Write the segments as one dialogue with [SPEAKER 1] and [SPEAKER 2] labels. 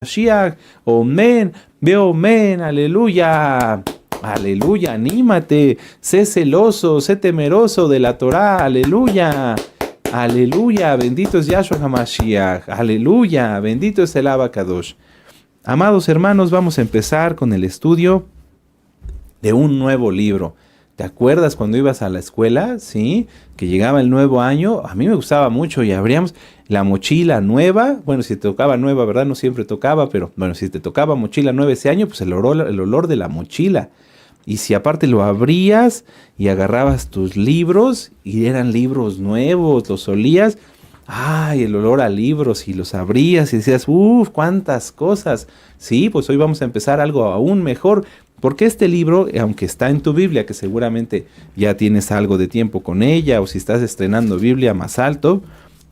[SPEAKER 1] Mashiach, omen, veo omen, aleluya, aleluya, anímate, sé celoso, sé temeroso de la Torá, aleluya, aleluya, bendito es Yahshua HaMashiach, aleluya, bendito es el Abacadosh. Amados hermanos, vamos a empezar con el estudio de un nuevo libro. ¿Te acuerdas cuando ibas a la escuela? Sí, que llegaba el nuevo año. A mí me gustaba mucho y abríamos la mochila nueva. Bueno, si te tocaba nueva, ¿verdad? No siempre tocaba, pero bueno, si te tocaba mochila nueva ese año, pues el olor de la mochila. Y si aparte lo abrías y agarrabas tus libros y eran libros nuevos, los olías, ¡ay! El olor a libros y los abrías y decías, ¡uf! ¡Cuántas cosas! Sí, pues hoy vamos a empezar algo aún mejor. Porque este libro, aunque está en tu Biblia, que seguramente ya tienes algo de tiempo con ella, o si estás estrenando Biblia más alto,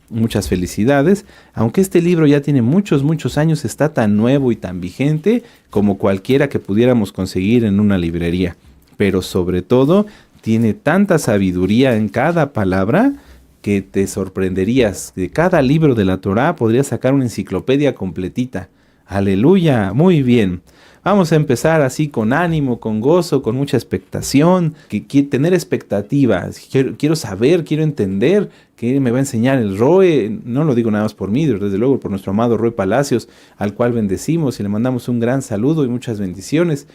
[SPEAKER 1] muchas felicidades, aunque este libro ya tiene muchos años, está tan nuevo y tan vigente como cualquiera que pudiéramos conseguir en una librería. Pero sobre todo, tiene tanta sabiduría en cada palabra que te sorprenderías. De cada libro de la Torá podrías sacar una enciclopedia completita. Aleluya, muy bien. Vamos a empezar así con ánimo, con gozo, con mucha expectación, tener expectativas. Quiero saber, quiero entender qué me va a enseñar el Roe. No lo digo nada más por mí, desde luego por nuestro amado Roe Palacios, al cual bendecimos y le mandamos un gran saludo y muchas bendiciones,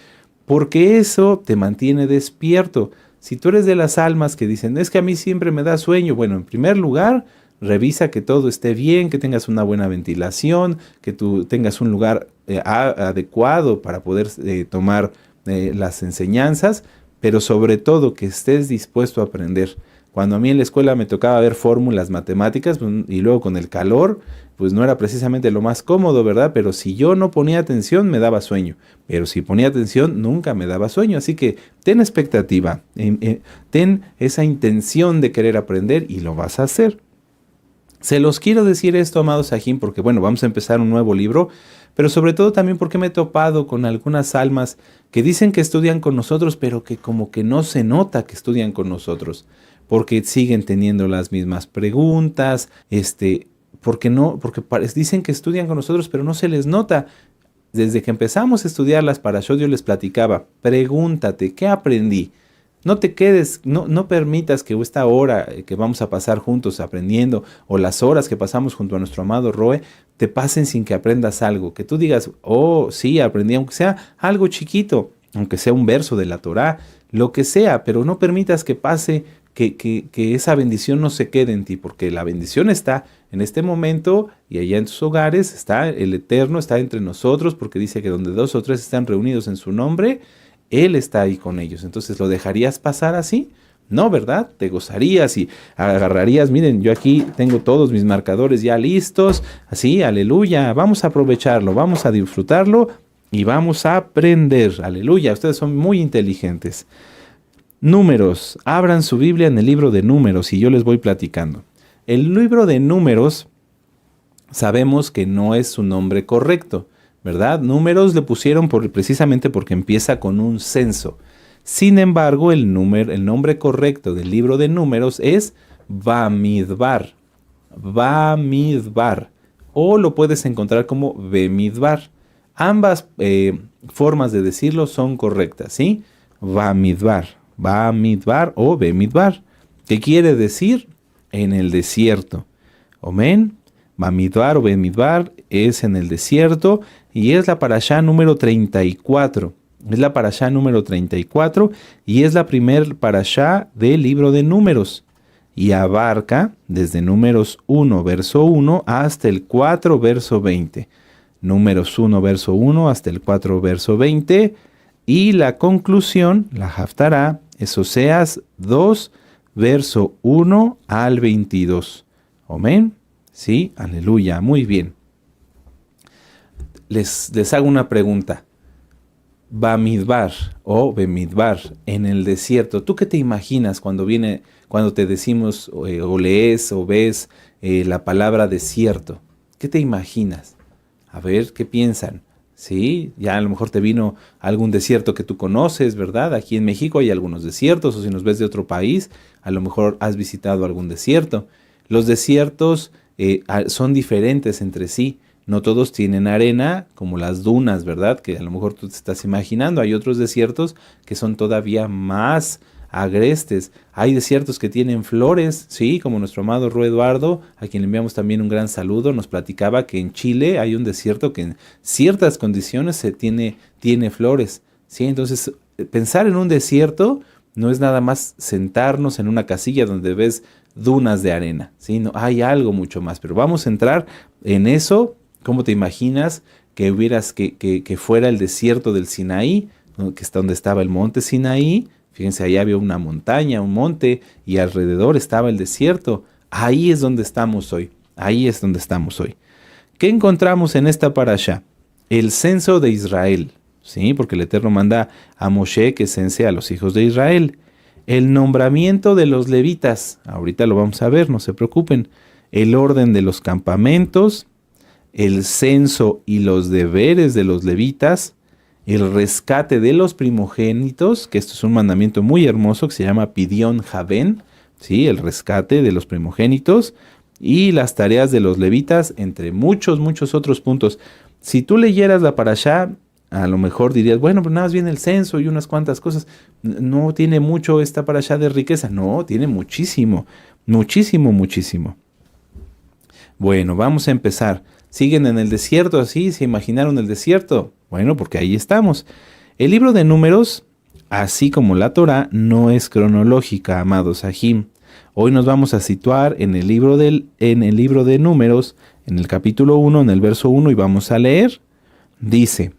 [SPEAKER 1] porque eso te mantiene despierto. Si tú eres de las almas que dicen, es que a mí siempre me da sueño, bueno, en primer lugar, revisa que todo esté bien, que tengas una buena ventilación, que tú tengas un lugar adecuado para poder tomar las enseñanzas, pero sobre todo que estés dispuesto a aprender. Cuando a mí en la escuela me tocaba ver fórmulas matemáticas y luego con el calor, pues no era precisamente lo más cómodo, ¿verdad? Pero si yo no ponía atención me daba sueño, pero si ponía atención nunca me daba sueño. Así que ten expectativa, ten esa intención de querer aprender y lo vas a hacer. Se los quiero decir esto, amados Sajín, porque bueno, vamos a empezar un nuevo libro, pero sobre todo también porque me he topado con algunas almas que dicen que estudian con nosotros, pero que como que no se nota que estudian con nosotros, porque siguen teniendo las mismas preguntas, porque dicen que estudian con nosotros, pero no se les nota. Desde que empezamos a estudiar las parashot, yo les platicaba, pregúntate, ¿qué aprendí? No te quedes, no permitas que esta hora que vamos a pasar juntos aprendiendo o las horas que pasamos junto a nuestro amado Roe te pasen sin que aprendas algo. Que tú digas, oh, sí, aprendí, aunque sea algo chiquito, aunque sea un verso de la Torá, lo que sea, pero no permitas que pase, que esa bendición no se quede en ti, porque la bendición está en este momento y allá en tus hogares, está el Eterno, está entre nosotros, porque dice que donde 2 o 3 están reunidos en su nombre, Él está ahí con ellos. Entonces, ¿lo dejarías pasar así? No, ¿verdad? Te gozarías y agarrarías. Miren, yo aquí tengo todos mis marcadores ya listos. Así, aleluya. Vamos a aprovecharlo, vamos a disfrutarlo y vamos a aprender. Aleluya. Ustedes son muy inteligentes. Números. Abran su Biblia en el libro de Números y yo les voy platicando. El libro de Números sabemos que no es su nombre correcto, ¿verdad? Números le pusieron precisamente porque empieza con un censo. Sin embargo, el nombre correcto del libro de Números es Bamidbar. Bamidbar. O lo puedes encontrar como Bemidbar. Ambas formas de decirlo son correctas, ¿sí? Bamidbar. Bamidbar o Bemidbar. ¿Qué quiere decir? En el desierto. Amén. Bamidbar o Bemidbar es en el desierto y es la parashá número 34. Es la parashá número 34 y es la primer parashá del libro de Números. Y abarca desde Números 1, verso 1 hasta el 4, verso 20. Números 1, verso 1 hasta el 4, verso 20. Y la conclusión, la Haftará, es Oseas 2, verso 1 al 22. Amén. Sí, aleluya, muy bien. Les hago una pregunta. Bamidbar o Bemidbar, en el desierto. ¿Tú qué te imaginas cuando te decimos o lees o ves la palabra desierto? ¿Qué te imaginas? A ver, ¿qué piensan? Sí, ya a lo mejor te vino algún desierto que tú conoces, ¿verdad? Aquí en México hay algunos desiertos, o si nos ves de otro país, a lo mejor has visitado algún desierto. Los desiertos son diferentes entre sí. no todos tienen arena como las dunas, ¿verdad? Que a lo mejor tú te estás imaginando. Hay otros desiertos que son todavía más agrestes. Hay desiertos que tienen flores, sí, como nuestro amado Rue Eduardo, a quien le enviamos también un gran saludo, nos platicaba que en Chile hay un desierto que en ciertas condiciones tiene flores, sí. Entonces, pensar en un desierto no es nada más sentarnos en una casilla donde ves dunas de arena, sí, no, hay algo mucho más, pero vamos a entrar en eso. ¿Cómo te imaginas que fuera el desierto del Sinaí, ¿no? Que está donde estaba el monte Sinaí? Fíjense, allá había una montaña, un monte, y alrededor estaba el desierto. Ahí es donde estamos hoy. Ahí es donde estamos hoy. ¿Qué encontramos en esta parasha? El censo de Israel, ¿sí? Porque el Eterno manda a Moshe que cense a los hijos de Israel. El nombramiento de los levitas, ahorita lo vamos a ver, no se preocupen. El orden de los campamentos, el censo y los deberes de los levitas, el rescate de los primogénitos, que esto es un mandamiento muy hermoso que se llama Pidión Javén, ¿sí? El rescate de los primogénitos y las tareas de los levitas, entre muchos, muchos otros puntos. Si tú leyeras la parashá, a lo mejor dirías, bueno, pero nada más viene el censo y unas cuantas cosas. No tiene mucho esta parashá de riqueza. No, tiene muchísimo, muchísimo, muchísimo. Bueno, vamos a empezar. ¿Siguen en el desierto así? ¿Se imaginaron el desierto? Bueno, porque ahí estamos. El libro de Números, así como la Torá, no es cronológica, amados Ajim. Hoy nos vamos a situar en el libro de Números, en el capítulo 1, en el verso 1, y vamos a leer. Dice,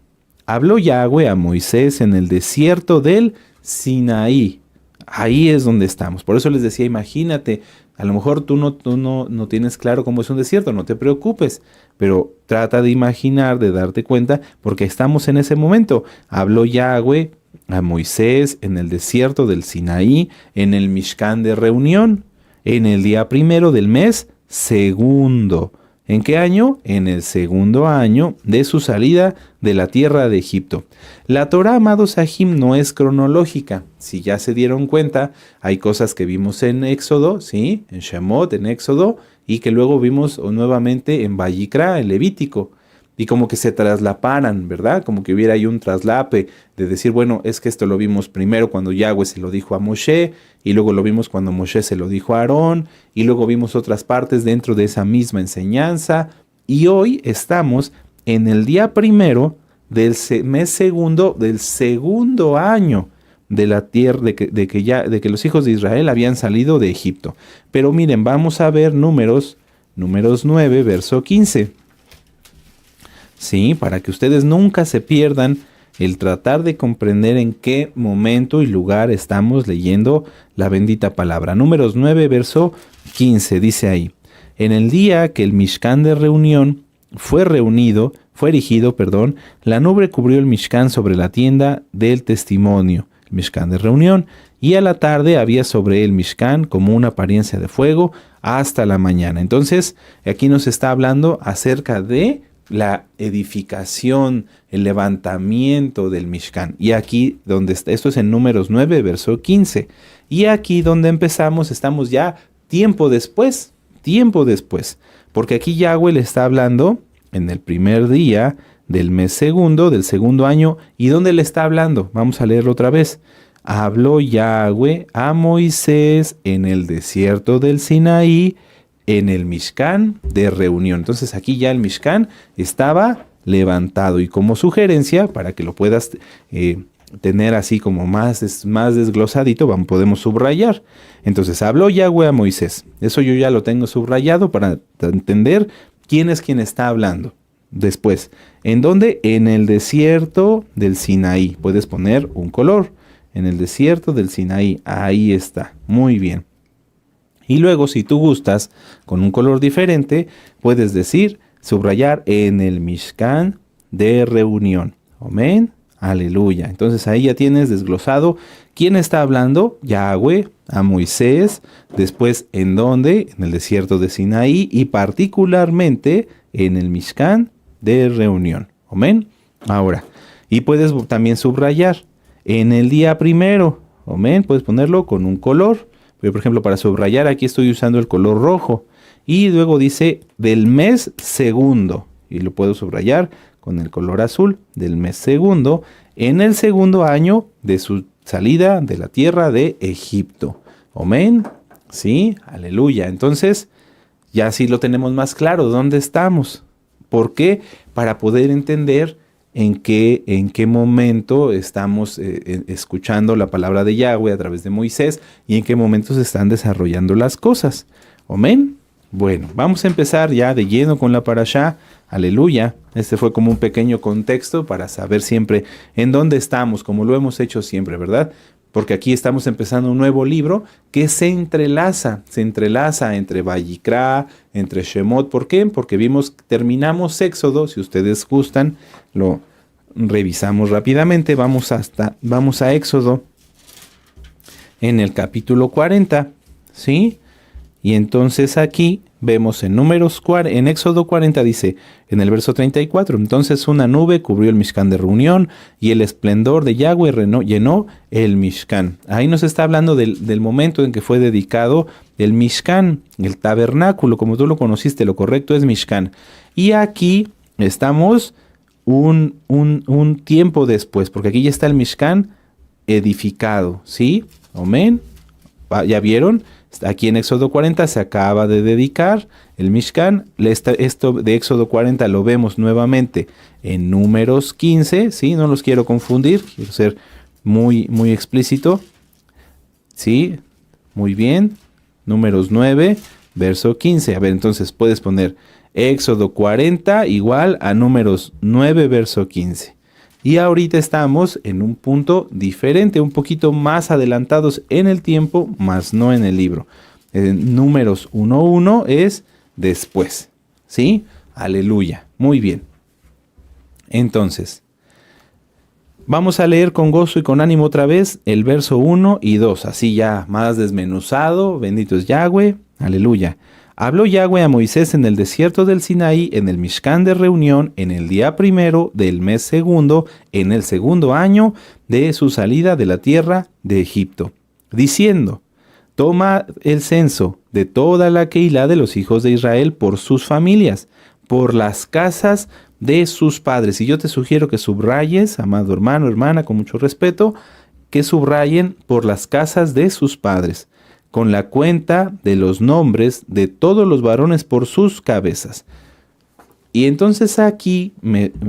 [SPEAKER 1] habló Yahweh a Moisés en el desierto del Sinaí. Ahí es donde estamos. Por eso les decía, imagínate, a lo mejor tú no tienes claro cómo es un desierto, no te preocupes, pero trata de imaginar, de darte cuenta, porque estamos en ese momento. Habló Yahweh a Moisés en el desierto del Sinaí, en el Mishkan de reunión, en el día 1 del mes segundo. ¿En qué año? En el segundo año de su salida de la tierra de Egipto. La Torá, amados Ajim, no es cronológica. Si ya se dieron cuenta, hay cosas que vimos en Éxodo, ¿sí? En Shemot, en Éxodo, y que luego vimos nuevamente en Vayikra, en Levítico. Y como que se traslaparan, ¿verdad? Como que hubiera ahí un traslape de decir, bueno, es que esto lo vimos primero cuando Yahweh se lo dijo a Moshe, y luego lo vimos cuando Moshe se lo dijo a Aarón, y luego vimos otras partes dentro de esa misma enseñanza. Y hoy estamos en el día 1 del mes segundo del segundo año de la tierra, de que los hijos de Israel habían salido de Egipto. Pero miren, vamos a ver Números 9, verso 15. Sí, para que ustedes nunca se pierdan el tratar de comprender en qué momento y lugar estamos leyendo la bendita palabra. Números 9, verso 15, dice ahí, en el día que el Mishkan de reunión fue erigido, la nube cubrió el Mishkan sobre la tienda del testimonio, el Mishkan de reunión, y a la tarde había sobre el Mishkan como una apariencia de fuego hasta la mañana. Entonces, aquí nos está hablando acerca de la edificación, el levantamiento del Mishkan. Y aquí donde está, esto es en Números 9, verso 15. Y aquí donde empezamos, estamos ya tiempo después, porque aquí Yahweh le está hablando en el primer día del mes segundo, del segundo año. ¿Y dónde le está hablando? Vamos a leerlo otra vez. Habló Yahweh a Moisés en el desierto del Sinaí, en el Mishkan de reunión. Entonces aquí ya el Mishkan estaba levantado, y como sugerencia, para que lo puedas tener así como más desglosadito, podemos subrayar. Entonces habló Yahweh a Moisés. Eso yo ya lo tengo subrayado para entender quién es quien está hablando. Después, ¿en dónde? En el desierto del Sinaí. Puedes poner un color. En el desierto del Sinaí. Ahí está. Muy bien. Y luego, si tú gustas, con un color diferente, puedes decir, subrayar en el Mishkan de reunión. Amén. Aleluya. Entonces ahí ya tienes desglosado quién está hablando, Yahweh, a Moisés. Después, ¿en dónde? En el desierto de Sinaí, y particularmente en el Mishkan de reunión. Amén. Ahora, y puedes también subrayar en el día 1. Amén. Puedes ponerlo con un color. Pero, por ejemplo, para subrayar aquí estoy usando el color rojo. Y luego dice del mes segundo. y lo puedo subrayar con el color azul, del mes segundo, en el segundo año de su salida de la tierra de Egipto. Amén. Sí, aleluya. Entonces, ya sí lo tenemos más claro, ¿dónde estamos? ¿Por qué? Para poder entender en qué momento estamos escuchando la palabra de Yahweh a través de Moisés y en qué momento se están desarrollando las cosas. Amén. Bueno, vamos a empezar ya de lleno con la parashá. Aleluya. Este fue como un pequeño contexto para saber siempre en dónde estamos, como lo hemos hecho siempre, ¿verdad? Porque aquí estamos empezando un nuevo libro que se entrelaza entre Vayikra, entre Shemot. ¿Por qué? Porque terminamos Éxodo, si ustedes gustan, lo revisamos rápidamente. Vamos a Éxodo en el capítulo 40, ¿sí? Y entonces aquí vemos en Éxodo 40 dice, en el verso 34, entonces una nube cubrió el Mishkan de reunión y el esplendor de Yahweh llenó el Mishkan. Ahí nos está hablando del momento en que fue dedicado el Mishkan, el tabernáculo, como tú lo conociste, lo correcto es Mishkan. Y aquí estamos un tiempo después, porque aquí ya está el Mishkan edificado, ¿sí? Amén. ¿Ya vieron? Aquí en Éxodo 40 se acaba de dedicar el Mishkan. Esto de Éxodo 40 lo vemos nuevamente en Números 15, ¿sí? No los quiero confundir, quiero ser muy, muy explícito. ¿Sí? Muy bien. Números 9, verso 15. A ver, entonces puedes poner Éxodo 40 igual a Números 9, verso 15. Y ahorita estamos en un punto diferente, un poquito más adelantados en el tiempo, más no en el libro. Números 1:1 es después, ¿sí? Aleluya. Muy bien. Entonces, vamos a leer con gozo y con ánimo otra vez el verso 1 y 2, así ya más desmenuzado. Bendito es Yahweh. Aleluya. Habló Yahweh a Moisés en el desierto del Sinaí, en el Mishkan de reunión, en el día primero del mes segundo, en el segundo año de su salida de la tierra de Egipto, diciendo, toma el censo de toda la Keilah de los hijos de Israel por sus familias, por las casas de sus padres. Y yo te sugiero que subrayes, amado hermano, hermana, con mucho respeto, que subrayen por las casas de sus padres, con la cuenta de los nombres de todos los varones por sus cabezas. Y entonces aquí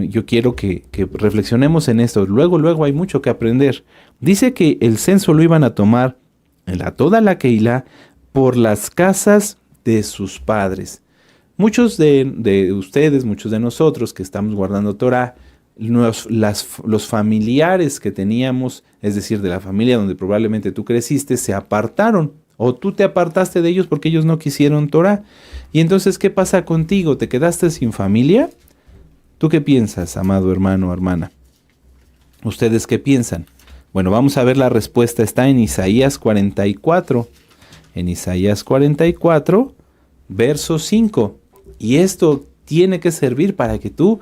[SPEAKER 1] yo quiero que reflexionemos en esto. Luego hay mucho que aprender. Dice que el censo lo iban a tomar toda la Keilah por las casas de sus padres. Muchos de ustedes, muchos de nosotros que estamos guardando Torah, los familiares que teníamos, es decir, de la familia donde probablemente tú creciste, se apartaron. O tú te apartaste de ellos porque ellos no quisieron Torah. Y entonces, ¿qué pasa contigo? ¿Te quedaste sin familia? ¿Tú qué piensas, amado hermano o hermana? ¿Ustedes qué piensan? Bueno, vamos a ver la respuesta. Está en Isaías 44. En Isaías 44, verso 5. Y esto tiene que servir para que tú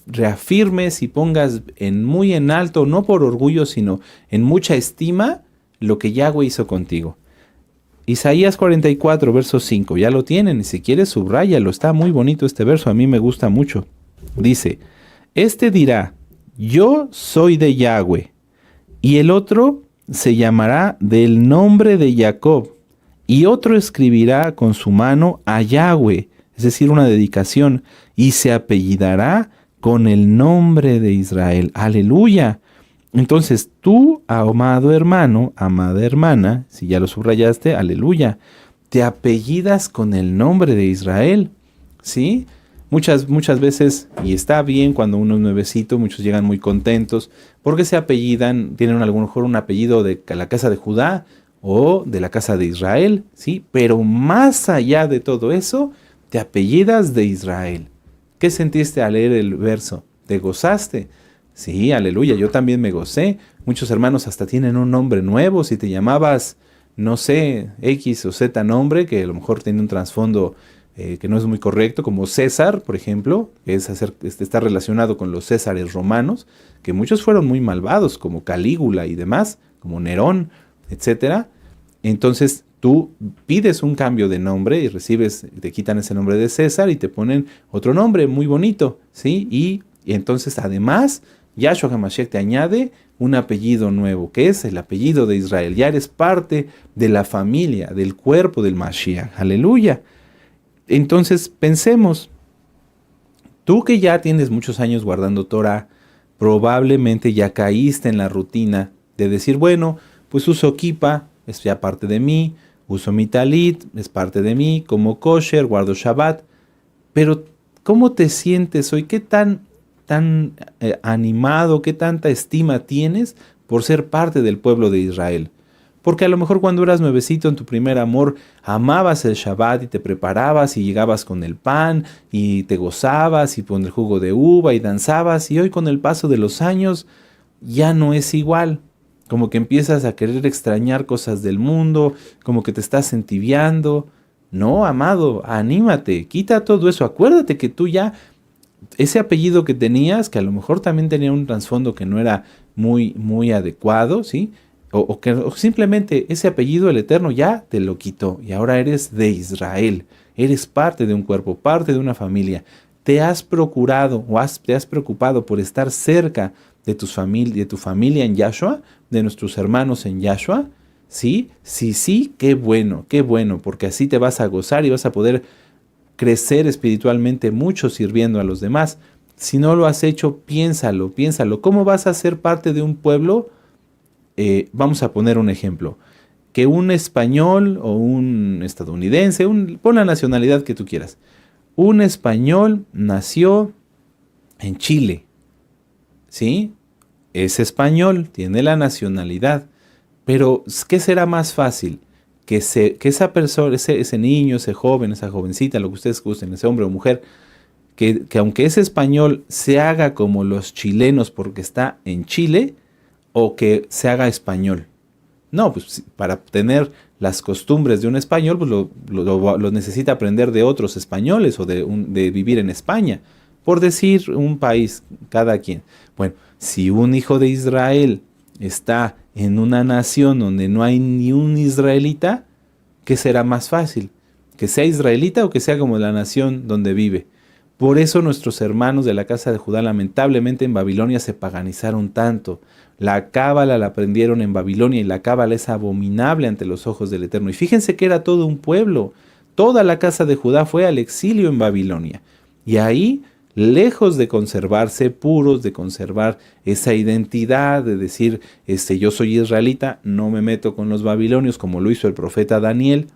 [SPEAKER 1] reafirmes y pongas muy en alto, no por orgullo, sino en mucha estima, lo que Yahweh hizo contigo. Isaías 44, verso 5, ya lo tienen, y si quieres subráyalo, está muy bonito este verso, a mí me gusta mucho. Dice, este dirá, yo soy de Yahweh, y el otro se llamará del nombre de Jacob, y otro escribirá con su mano a Yahweh, es decir, una dedicación, y se apellidará con el nombre de Israel. ¡Aleluya! Entonces tú, amado hermano, amada hermana, si ya lo subrayaste, aleluya, te apellidas con el nombre de Israel, ¿sí? Muchas veces, y está bien cuando uno es nuevecito, muchos llegan muy contentos, porque se apellidan, tienen a lo mejor un apellido de la casa de Judá o de la casa de Israel, ¿sí? Pero más allá de todo eso, te apellidas de Israel. ¿Qué sentiste al leer el verso? ¿Te gozaste? Sí, aleluya, yo también me gocé. Muchos hermanos hasta tienen un nombre nuevo. Si te llamabas, no sé, X o Z nombre, que a lo mejor tiene un trasfondo que no es muy correcto, como César, por ejemplo, que está relacionado con los Césares romanos, que muchos fueron muy malvados, como Calígula y demás, como Nerón, etcétera. Entonces Tú pides un cambio de nombre y recibes, te quitan ese nombre de César y te ponen otro nombre muy bonito, ¿sí? Y entonces además, Yahshua HaMashiach te añade un apellido nuevo, que es el apellido de Israel. Ya eres parte de la familia, del cuerpo del Mashiach. Aleluya. Entonces pensemos, tú que ya tienes muchos años guardando Torah, probablemente ya caíste en la rutina de decir, bueno, pues uso kippah, es ya parte de mí, uso mi talit, es parte de mí, como kosher, guardo Shabbat, pero ¿cómo te sientes hoy? ¿Qué tan animado, qué tanta estima tienes por ser parte del pueblo de Israel? Porque a lo mejor cuando eras nuevecito en tu primer amor, amabas el Shabbat y te preparabas y llegabas con el pan y te gozabas y con el jugo de uva y danzabas, y hoy con el paso de los años ya no es igual. Como que empiezas a querer extrañar cosas del mundo, como que te estás entibiando. No, amado, anímate, quita todo eso. Acuérdate que tú ya, ese apellido que tenías, que a lo mejor también tenía un trasfondo que no era muy adecuado, ¿sí? O simplemente ese apellido el Eterno ya te lo quitó y ahora eres de Israel, eres parte de un cuerpo, parte de una familia. Te has procurado te has preocupado por estar cerca de tu familia en Yahshua, de nuestros hermanos en Yahshua. ¿Sí? Sí, qué bueno, porque así te vas a gozar y vas a poder crecer espiritualmente mucho sirviendo a los demás. Si no lo has hecho, piénsalo. ¿Cómo vas a ser parte de un pueblo? Vamos a poner un ejemplo. Que un español o un estadounidense, pon la nacionalidad que tú quieras. Un español nació en Chile, ¿sí? Es español, tiene la nacionalidad, pero ¿qué será más fácil? Que esa persona, ese niño, ese joven, esa jovencita, lo que ustedes gusten, ese hombre o mujer, que aunque es español, se haga como los chilenos porque está en Chile, o que se haga español. No, pues para tener las costumbres de un español, pues lo necesita aprender de otros españoles o de vivir en España. Por decir un país, cada quien. Bueno, si un hijo de Israel está en una nación donde no hay ni un israelita, ¿qué será más fácil? ¿Que sea israelita o que sea como la nación donde vive? Por eso nuestros hermanos de la casa de Judá lamentablemente en Babilonia se paganizaron tanto. La cábala la aprendieron en Babilonia y la cábala es abominable ante los ojos del Eterno. Y fíjense que era todo un pueblo. Toda la casa de Judá fue al exilio en Babilonia. Y ahí, lejos de conservarse puros, de conservar esa identidad, de decir, yo soy israelita, no me meto con los babilonios, como lo hizo el profeta Daniel,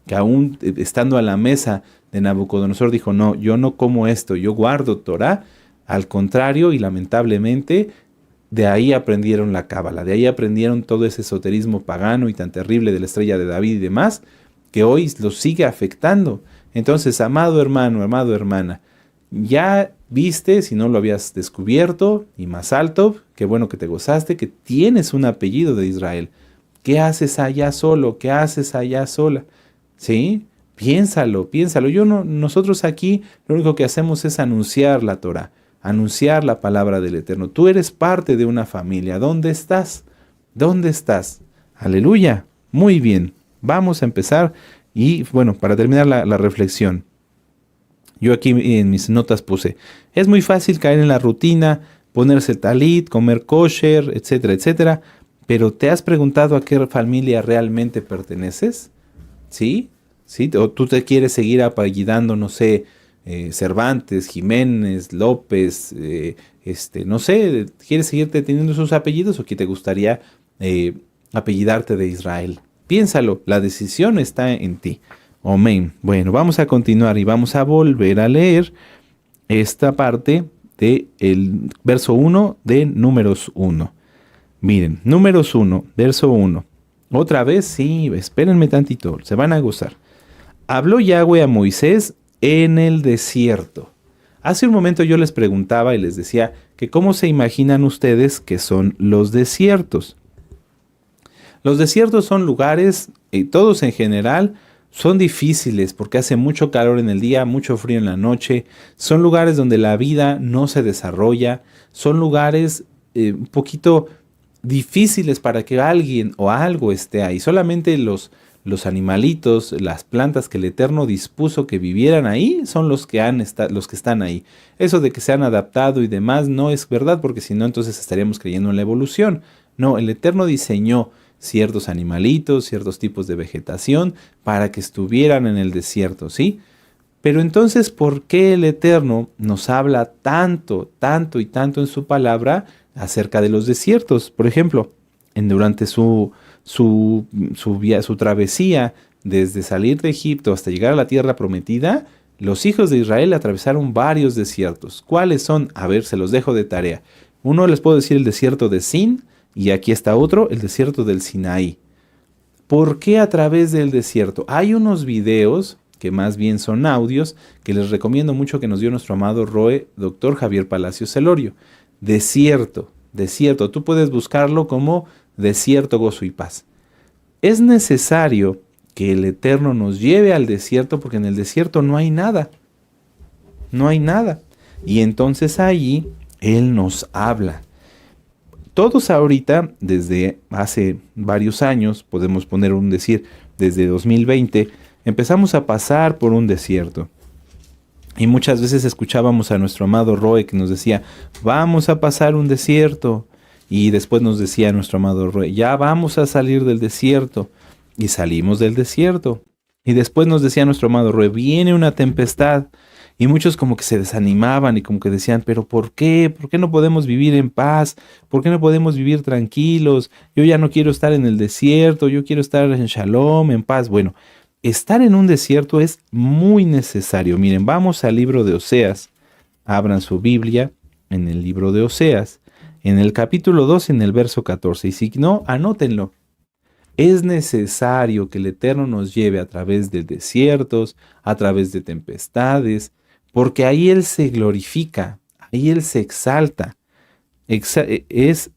[SPEAKER 1] que aún estando a la mesa de Nabucodonosor dijo, no, yo no como esto, yo guardo Torah. Al contrario, y lamentablemente, de ahí aprendieron la cábala, de ahí aprendieron todo ese esoterismo pagano y tan terrible de la estrella de David y demás, que hoy los sigue afectando. Entonces, amado hermano, amado hermana, ya viste, si no lo habías descubierto, y más alto, qué bueno que te gozaste, que tienes un apellido de Israel. ¿Qué haces allá solo? ¿Qué haces allá sola? ¿Sí? Piénsalo. Nosotros aquí lo único que hacemos es anunciar la Torah, anunciar la palabra del Eterno. Tú eres parte de una familia. ¿Dónde estás? ¿Dónde estás? Aleluya. Muy bien. Vamos a empezar. Y bueno, para terminar la reflexión, yo aquí en mis notas puse, es muy fácil caer en la rutina, ponerse talit, comer kosher, etcétera, etcétera, pero ¿te has preguntado a qué familia realmente perteneces? ¿Sí? ¿Sí? ¿O tú te quieres seguir apellidando, no sé, Cervantes, Jiménez, López, no sé, ¿quieres seguirte teniendo esos apellidos o que te gustaría apellidarte de Israel? Piénsalo, la decisión está en ti. Amén. Bueno, vamos a continuar y vamos a volver a leer esta parte del verso 1 de Números 1. Miren, Números 1, verso 1. Otra vez, sí, espérenme tantito, se van a gozar. Habló Yahweh a Moisés en el desierto. Hace un momento yo les preguntaba y les decía que cómo se imaginan ustedes que son los desiertos. Los desiertos son lugares, todos en general, son difíciles porque hace mucho calor en el día, mucho frío en la noche. Son lugares donde la vida no se desarrolla. Son lugares un poquito difíciles para que alguien o algo esté ahí. Solamente los los animalitos, las plantas que el Eterno dispuso que vivieran ahí, son los que están ahí. Eso de que se han adaptado y demás no es verdad, porque si no, entonces estaríamos creyendo en la evolución. No, el Eterno diseñó ciertos animalitos, ciertos tipos de vegetación para que estuvieran en el desierto, ¿sí? Pero entonces, ¿por qué el Eterno nos habla tanto, tanto y tanto en su palabra acerca de los desiertos? Por ejemplo, durante su travesía desde salir de Egipto hasta llegar a la tierra prometida, los hijos de Israel atravesaron varios desiertos. ¿Cuáles son? A ver, se los dejo de tarea. Uno les puedo decir el desierto de Sin, y aquí está otro, el desierto del Sinaí. ¿Por qué a través del desierto? Hay unos videos que más bien son audios que les recomiendo mucho que nos dio nuestro amado Roe, doctor Javier Palacios Celorio. Desierto, desierto. Tú puedes buscarlo como desierto, gozo y paz. Es necesario que el Eterno nos lleve al desierto porque en el desierto no hay nada. No hay nada. Y entonces allí Él nos habla. Todos ahorita, desde hace varios años, podemos poner un decir, desde 2020, empezamos a pasar por un desierto. Y muchas veces escuchábamos a nuestro amado Roe que nos decía, vamos a pasar un desierto. Y después nos decía nuestro amado Roe, ya vamos a salir del desierto. Y salimos del desierto. Y después nos decía nuestro amado Roe, viene una tempestad. Y muchos como que se desanimaban y como que decían, pero ¿por qué? ¿Por qué no podemos vivir en paz? ¿Por qué no podemos vivir tranquilos? Yo ya no quiero estar en el desierto, yo quiero estar en Shalom, en paz. Bueno, estar en un desierto es muy necesario. Miren, vamos al libro de Oseas. Abran su Biblia en el libro de Oseas, en el capítulo 2, en el verso 14. Y si no, anótenlo. Es necesario que el Eterno nos lleve a través de desiertos, a través de tempestades, porque ahí Él se glorifica, ahí Él se exalta. Es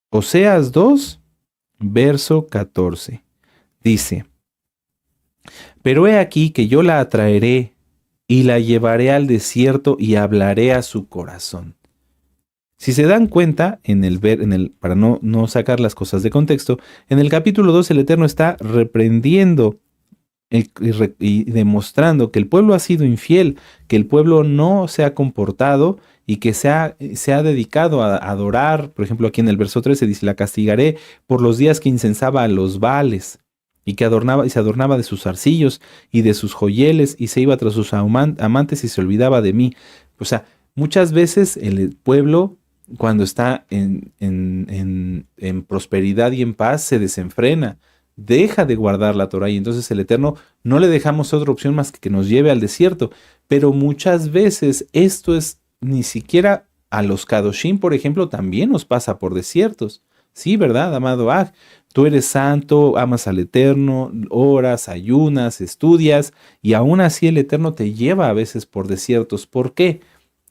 [SPEAKER 1] Oseas 2, verso 14. Dice, pero he aquí que yo la atraeré y la llevaré al desierto y hablaré a su corazón. Si se dan cuenta, para no sacar las cosas de contexto, en el capítulo 2 el Eterno está reprendiendo y demostrando que el pueblo ha sido infiel, que el pueblo no se ha comportado y que se ha dedicado a adorar. Por ejemplo, aquí en el verso 13 dice, la castigaré por los días que incensaba a los Baales y que se adornaba de sus arcillos y de sus joyeles y se iba tras sus amantes y se olvidaba de mí. O sea, muchas veces el pueblo, cuando está en prosperidad y en paz, se desenfrena, deja de guardar la Torah y entonces el Eterno no le dejamos otra opción más que nos lleve al desierto. Pero muchas veces esto es ni siquiera a los Kadoshim, por ejemplo, también nos pasa por desiertos. Sí, ¿verdad, amado Aj? Tú eres santo, amas al Eterno, oras, ayunas, estudias y aún así el Eterno te lleva a veces por desiertos. ¿Por qué?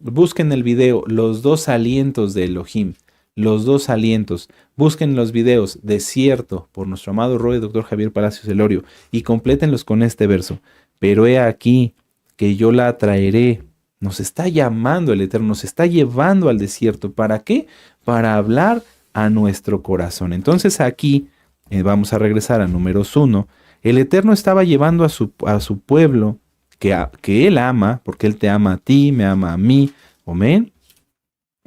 [SPEAKER 1] Busquen el video, los dos alientos de Elohim, los dos alientos. Busquen los videos, desierto, por nuestro amado Roe, doctor Javier Palacios Celorio, y complétenlos con este verso. Pero he aquí que yo la traeré. Nos está llamando el Eterno, nos está llevando al desierto. ¿Para qué? Para hablar a nuestro corazón. Entonces aquí, vamos a regresar a Números 1, el Eterno estaba llevando a su pueblo, que Él ama, porque Él te ama a ti, me ama a mí, amén.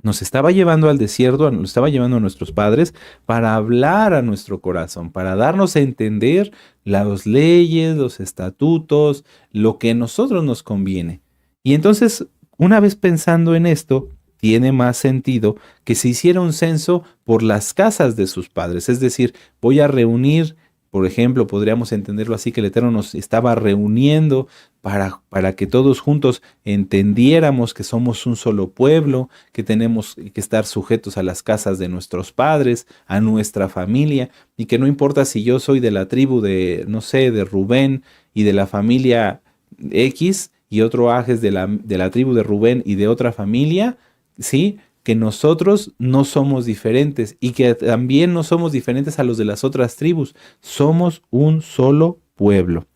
[SPEAKER 1] Nos estaba llevando al desierto, nos estaba llevando a nuestros padres para hablar a nuestro corazón, para darnos a entender las leyes, los estatutos, lo que a nosotros nos conviene. Y entonces, una vez pensando en esto, tiene más sentido que se hiciera un censo por las casas de sus padres. Es decir, voy a reunir, por ejemplo, podríamos entenderlo así, que el Eterno nos estaba reuniendo para que todos juntos entendiéramos que somos un solo pueblo, que tenemos que estar sujetos a las casas de nuestros padres, a nuestra familia, y que no importa si yo soy de la tribu de, no sé, de Rubén y de la familia X, y otro Aj es de la tribu de Rubén y de otra familia, ¿sí? Que nosotros no somos diferentes y que también no somos diferentes a los de las otras tribus. Somos un solo pueblo.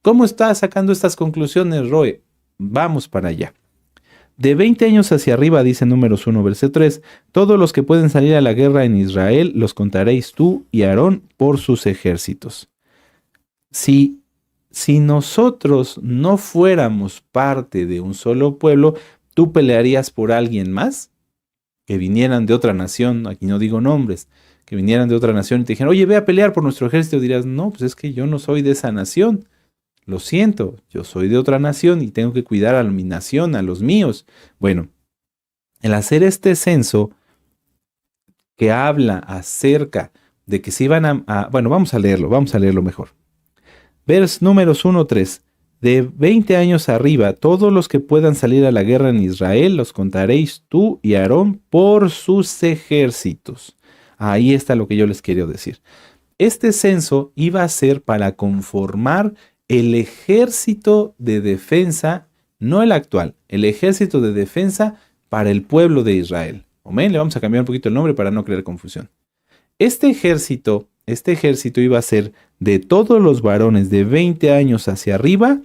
[SPEAKER 1] ¿Cómo está sacando estas conclusiones, Roe? Vamos para allá. De 20 años hacia arriba, dice Números 1, verso 3, todos los que pueden salir a la guerra en Israel los contaréis tú y Aarón por sus ejércitos. Si, si nosotros no fuéramos parte de un solo pueblo, ¿tú pelearías por alguien más? Que vinieran de otra nación, aquí no digo nombres, que vinieran de otra nación y te dijeran, oye, ve a pelear por nuestro ejército, dirás, no, pues es que yo no soy de esa nación, lo siento, yo soy de otra nación y tengo que cuidar a mi nación, a los míos. Bueno, el hacer este censo que habla acerca de que se iban bueno, vamos a leerlo mejor. Números 1:3. De 20 años arriba, todos los que puedan salir a la guerra en Israel, los contaréis tú y Aarón por sus ejércitos. Ahí está lo que yo les quiero decir. Este censo iba a ser para conformar el ejército de defensa, no el actual, el ejército de defensa para el pueblo de Israel. Amén. Le vamos a cambiar un poquito el nombre para no crear confusión. Este ejército iba a ser de todos los varones de 20 años hacia arriba,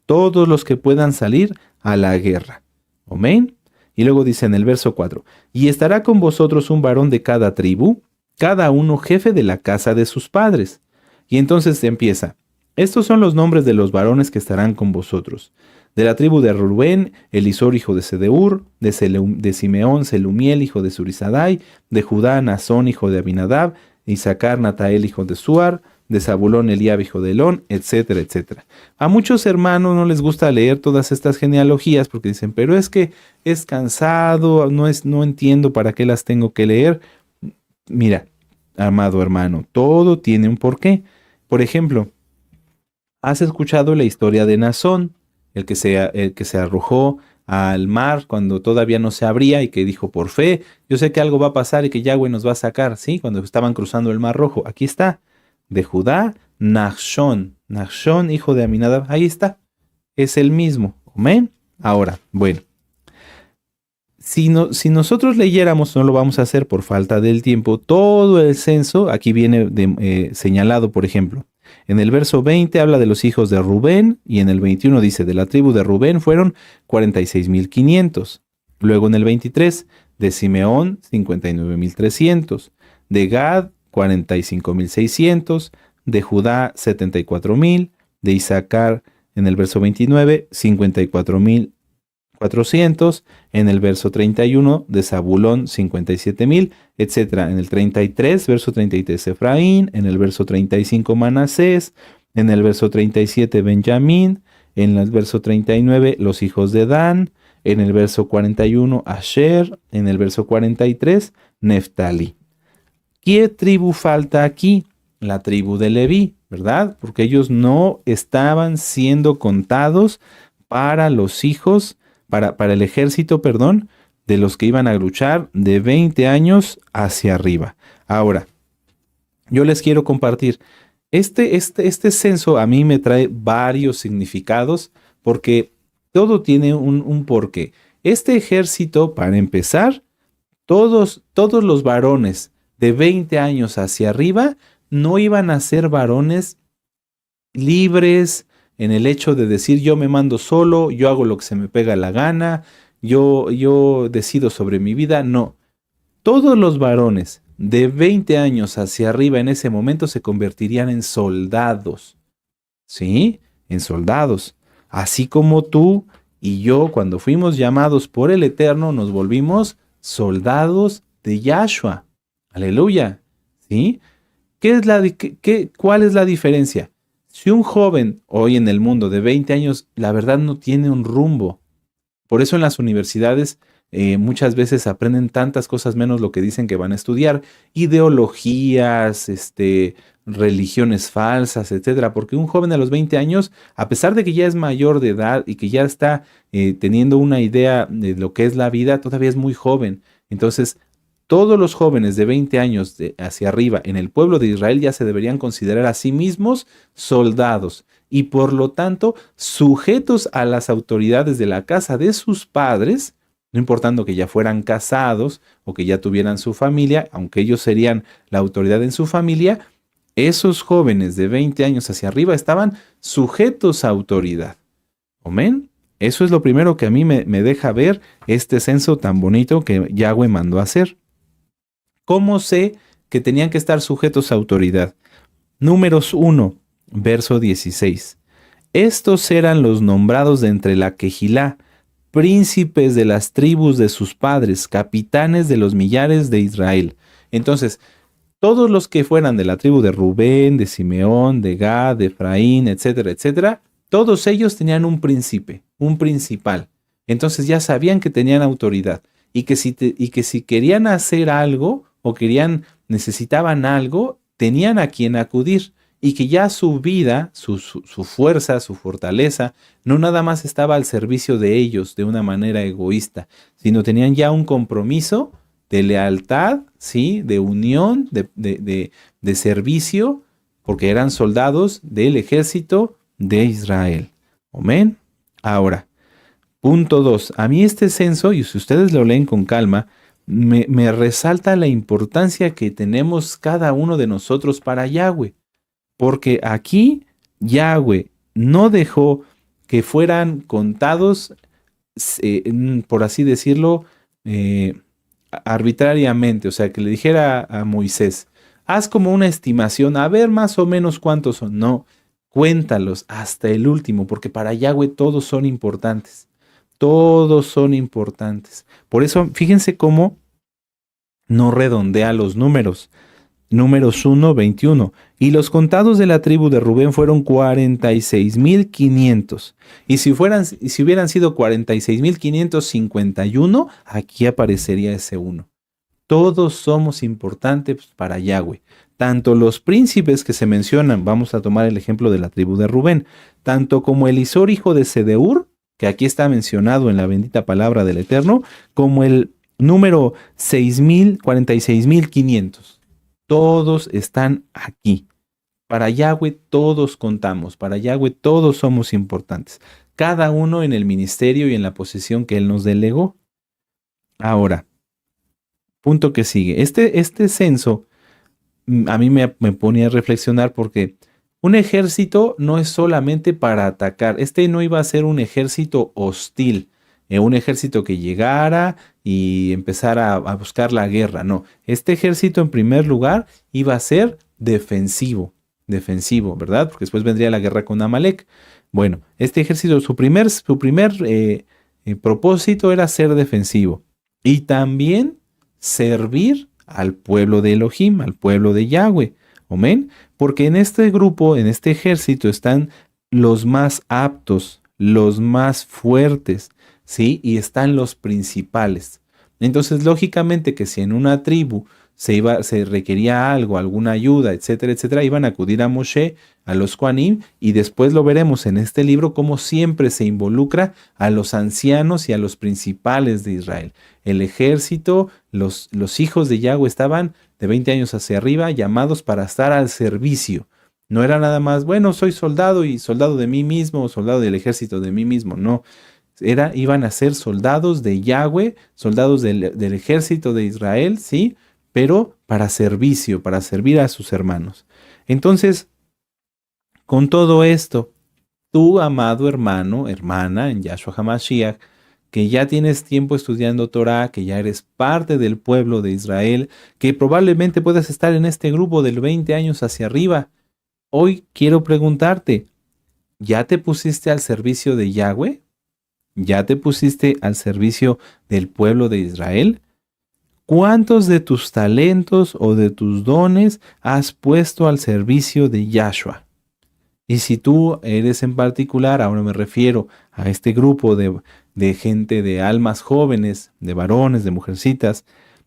[SPEAKER 1] todos los que puedan salir a la guerra. Amén. Y luego dice en el verso 4, y estará con vosotros un varón de cada tribu, cada uno jefe de la casa de sus padres. Y entonces empieza, estos son los nombres de los varones que estarán con vosotros. De la tribu de Rubén, Elisor hijo de Sedeur, de Simeón, Selumiel hijo de Surizadai, de Judá, Nazón hijo de Abinadab, Isaacar, Natael hijo de Suar, de Zabulón, Eliab hijo de Elón, etcétera, etcétera. A muchos hermanos no les gusta leer todas estas genealogías porque dicen, pero es que es cansado, no entiendo para qué las tengo que leer. Mira, amado hermano, todo tiene un porqué. Por ejemplo, ¿has escuchado la historia de Nazón, el que se arrojó al mar cuando todavía no se abría y que dijo, por fe, yo sé que algo va a pasar y que Yahweh nos va a sacar, ¿sí? Cuando estaban cruzando el mar rojo. Aquí está. De Judá, Nachshon, hijo de Aminadab, ahí está, es el mismo, amén. Ahora, bueno, si nosotros leyéramos, no lo vamos a hacer por falta del tiempo, todo el censo, aquí viene señalado, por ejemplo, en el verso 20 habla de los hijos de Rubén, y en el 21 dice, de la tribu de Rubén fueron 46,500, luego en el 23, de Simeón, 59,300, de Gad, 45,600, de Judá 74,000, de Isaacar en el verso 29, 54,400, en el verso 31 de Zabulón 57,000, etc. En el 33, verso 33 Efraín, en el verso 35 Manasés, en el verso 37 Benjamín, en el verso 39 los hijos de Dan, en el verso 41 Asher, en el verso 43 Neftali. ¿Qué tribu falta aquí? La tribu de Leví, ¿verdad? Porque ellos no estaban siendo contados para los hijos, para el ejército, perdón, de los que iban a luchar de 20 años hacia arriba. Ahora, yo les quiero compartir, este censo a mí me trae varios significados porque todo tiene un porqué. Este ejército, para empezar, todos los varones de 20 años hacia arriba no iban a ser varones libres en el hecho de decir yo me mando solo, yo hago lo que se me pega la gana, yo decido sobre mi vida. No, todos los varones de 20 años hacia arriba en ese momento se convertirían en soldados, ¿sí? En soldados. Así como tú y yo cuando fuimos llamados por el Eterno nos volvimos soldados de Yahshua. Aleluya, ¿sí? ¿Cuál es la diferencia? Si un joven hoy en el mundo de 20 años, la verdad no tiene un rumbo. Por eso en las universidades muchas veces aprenden tantas cosas menos lo que dicen que van a estudiar. Ideologías, religiones falsas, etcétera. Porque un joven a los 20 años, a pesar de que ya es mayor de edad y que ya está teniendo una idea de lo que es la vida, todavía es muy joven. Entonces, todos los jóvenes de 20 años hacia arriba en el pueblo de Israel ya se deberían considerar a sí mismos soldados y por lo tanto sujetos a las autoridades de la casa de sus padres, no importando que ya fueran casados o que ya tuvieran su familia, aunque ellos serían la autoridad en su familia, esos jóvenes de 20 años hacia arriba estaban sujetos a autoridad. ¿Amén? Eso es lo primero que a mí me deja ver este censo tan bonito que Yahweh mandó a hacer. ¿Cómo sé que tenían que estar sujetos a autoridad? Números 1, verso 16. Estos eran los nombrados de entre la Quejilá, príncipes de las tribus de sus padres, capitanes de los millares de Israel. Entonces, todos los que fueran de la tribu de Rubén, de Simeón, de Gad, de Efraín, etcétera, etcétera, todos ellos tenían un príncipe, un principal. Entonces ya sabían que tenían autoridad y que si querían hacer algo o necesitaban algo, tenían a quien acudir y que ya su vida, su fuerza, su fortaleza, no nada más estaba al servicio de ellos de una manera egoísta, sino tenían ya un compromiso de lealtad, ¿sí? De unión, de servicio, porque eran soldados del ejército de Israel. Amén. Ahora, punto 2. A mí este censo, y si ustedes lo leen con calma, me resalta la importancia que tenemos cada uno de nosotros para Yahweh. Porque aquí Yahweh no dejó que fueran contados, por así decirlo, arbitrariamente. O sea, que le dijera a Moisés, haz como una estimación, a ver más o menos cuántos son. No, cuéntalos hasta el último, porque para Yahweh todos son importantes. Todos son importantes. Por eso, fíjense cómo no redondea los números. Números 1, 21. Y los contados de la tribu de Rubén fueron 46,500. Y si hubieran sido 46,551, aquí aparecería ese 1. Todos somos importantes para Yahweh. Tanto los príncipes que se mencionan, vamos a tomar el ejemplo de la tribu de Rubén, tanto como Elisor, hijo de Sedeur, que aquí está mencionado en la bendita palabra del Eterno, como el número 46,500. Todos están aquí. Para Yahweh todos contamos, para Yahweh todos somos importantes. Cada uno en el ministerio y en la posición que Él nos delegó. Ahora, punto que sigue. Este censo a mí me pone a reflexionar porque un ejército no es solamente para atacar. Este no iba a ser un ejército hostil, un ejército que llegara y empezara a buscar la guerra. No, este ejército en primer lugar iba a ser defensivo, ¿verdad? Porque después vendría la guerra con Amalek. Bueno, este ejército, su primer propósito era ser defensivo y también servir al pueblo de Elohim, al pueblo de Yahweh. Amén. Porque en este grupo, en este ejército, están los más aptos, los más fuertes, ¿sí? Y están los principales. Entonces, lógicamente que si en una tribu se requería algo, alguna ayuda, etcétera, etcétera, iban a acudir a Moshe, a los Kohanim, y después lo veremos en este libro cómo siempre se involucra a los ancianos y a los principales de Israel. El ejército, los hijos de Yahweh estaban de 20 años hacia arriba, llamados para estar al servicio. No era nada más, bueno, soy soldado y soldado de mí mismo, o soldado del ejército de mí mismo, no. Iban a ser soldados de Yahweh, soldados del ejército de Israel, ¿sí? Pero para servicio, para servir a sus hermanos. Entonces, con todo esto, tú, amado hermano, hermana, en Yahshua HaMashiach, que ya tienes tiempo estudiando Torah, que ya eres parte del pueblo de Israel, que probablemente puedas estar en este grupo del 20 años hacia arriba, hoy quiero preguntarte, ¿ya te pusiste al servicio de Yahweh? ¿Ya te pusiste al servicio del pueblo de Israel? ¿Cuántos de tus talentos o de tus dones has puesto al servicio de Yahshua? Y si tú eres en particular, ahora me refiero a este grupo de gente, de almas jóvenes, de varones, de mujercitas,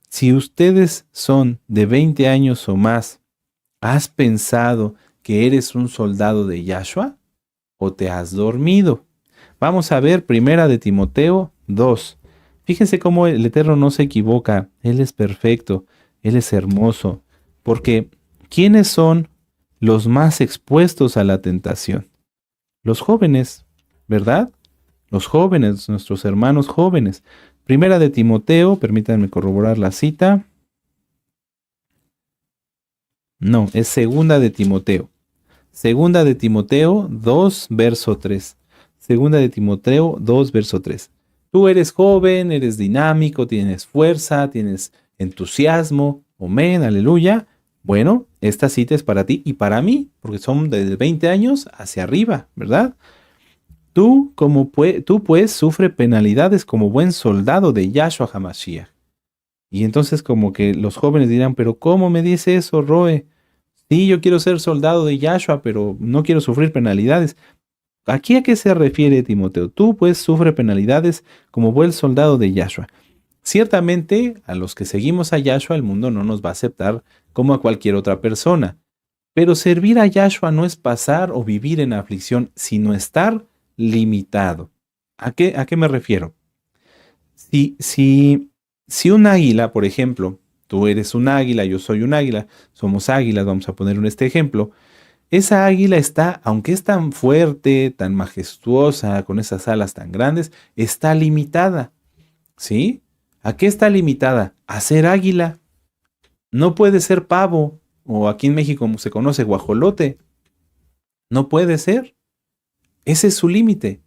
[SPEAKER 1] si ustedes son de 20 años o más, ¿has pensado que eres un soldado de Yahshua? ¿O te has dormido? Vamos a ver Primera de Timoteo 2. Fíjense cómo el Eterno no se equivoca. Él es perfecto, Él es hermoso. Porque, ¿quiénes son los más expuestos a la tentación? Los jóvenes, ¿verdad? Los jóvenes, nuestros hermanos jóvenes. Primera de Timoteo, permítanme corroborar la cita. No, es Segunda de Timoteo. Segunda de Timoteo 2, verso 3. Segunda de Timoteo 2, verso 3. Tú eres joven, eres dinámico, tienes fuerza, tienes entusiasmo. Amén, aleluya. Bueno, esta cita es para ti y para mí, porque son de 20 años hacia arriba, ¿verdad? Tú pues sufre penalidades como buen soldado de Yahshua HaMashiach. Y entonces como que los jóvenes dirán, pero ¿cómo me dice eso, Roe? Sí, yo quiero ser soldado de Yahshua, pero no quiero sufrir penalidades. ¿Aquí a qué se refiere Timoteo? Tú pues sufre penalidades como buen soldado de Yahshua. Ciertamente, a los que seguimos a Yahshua, el mundo no nos va a aceptar como a cualquier otra persona. Pero servir a Yahshua no es pasar o vivir en aflicción, sino estar limitado. ¿A qué me refiero? Si, si, si un águila, por ejemplo, tú eres un águila, yo soy un águila, somos águilas, vamos a poner en este ejemplo, esa águila está, aunque es tan fuerte, tan majestuosa, con esas alas tan grandes, está limitada, ¿sí? ¿A qué está limitada? A ser águila. No puede ser pavo, o aquí en México se conoce guajolote. No puede ser. Ese es su límite.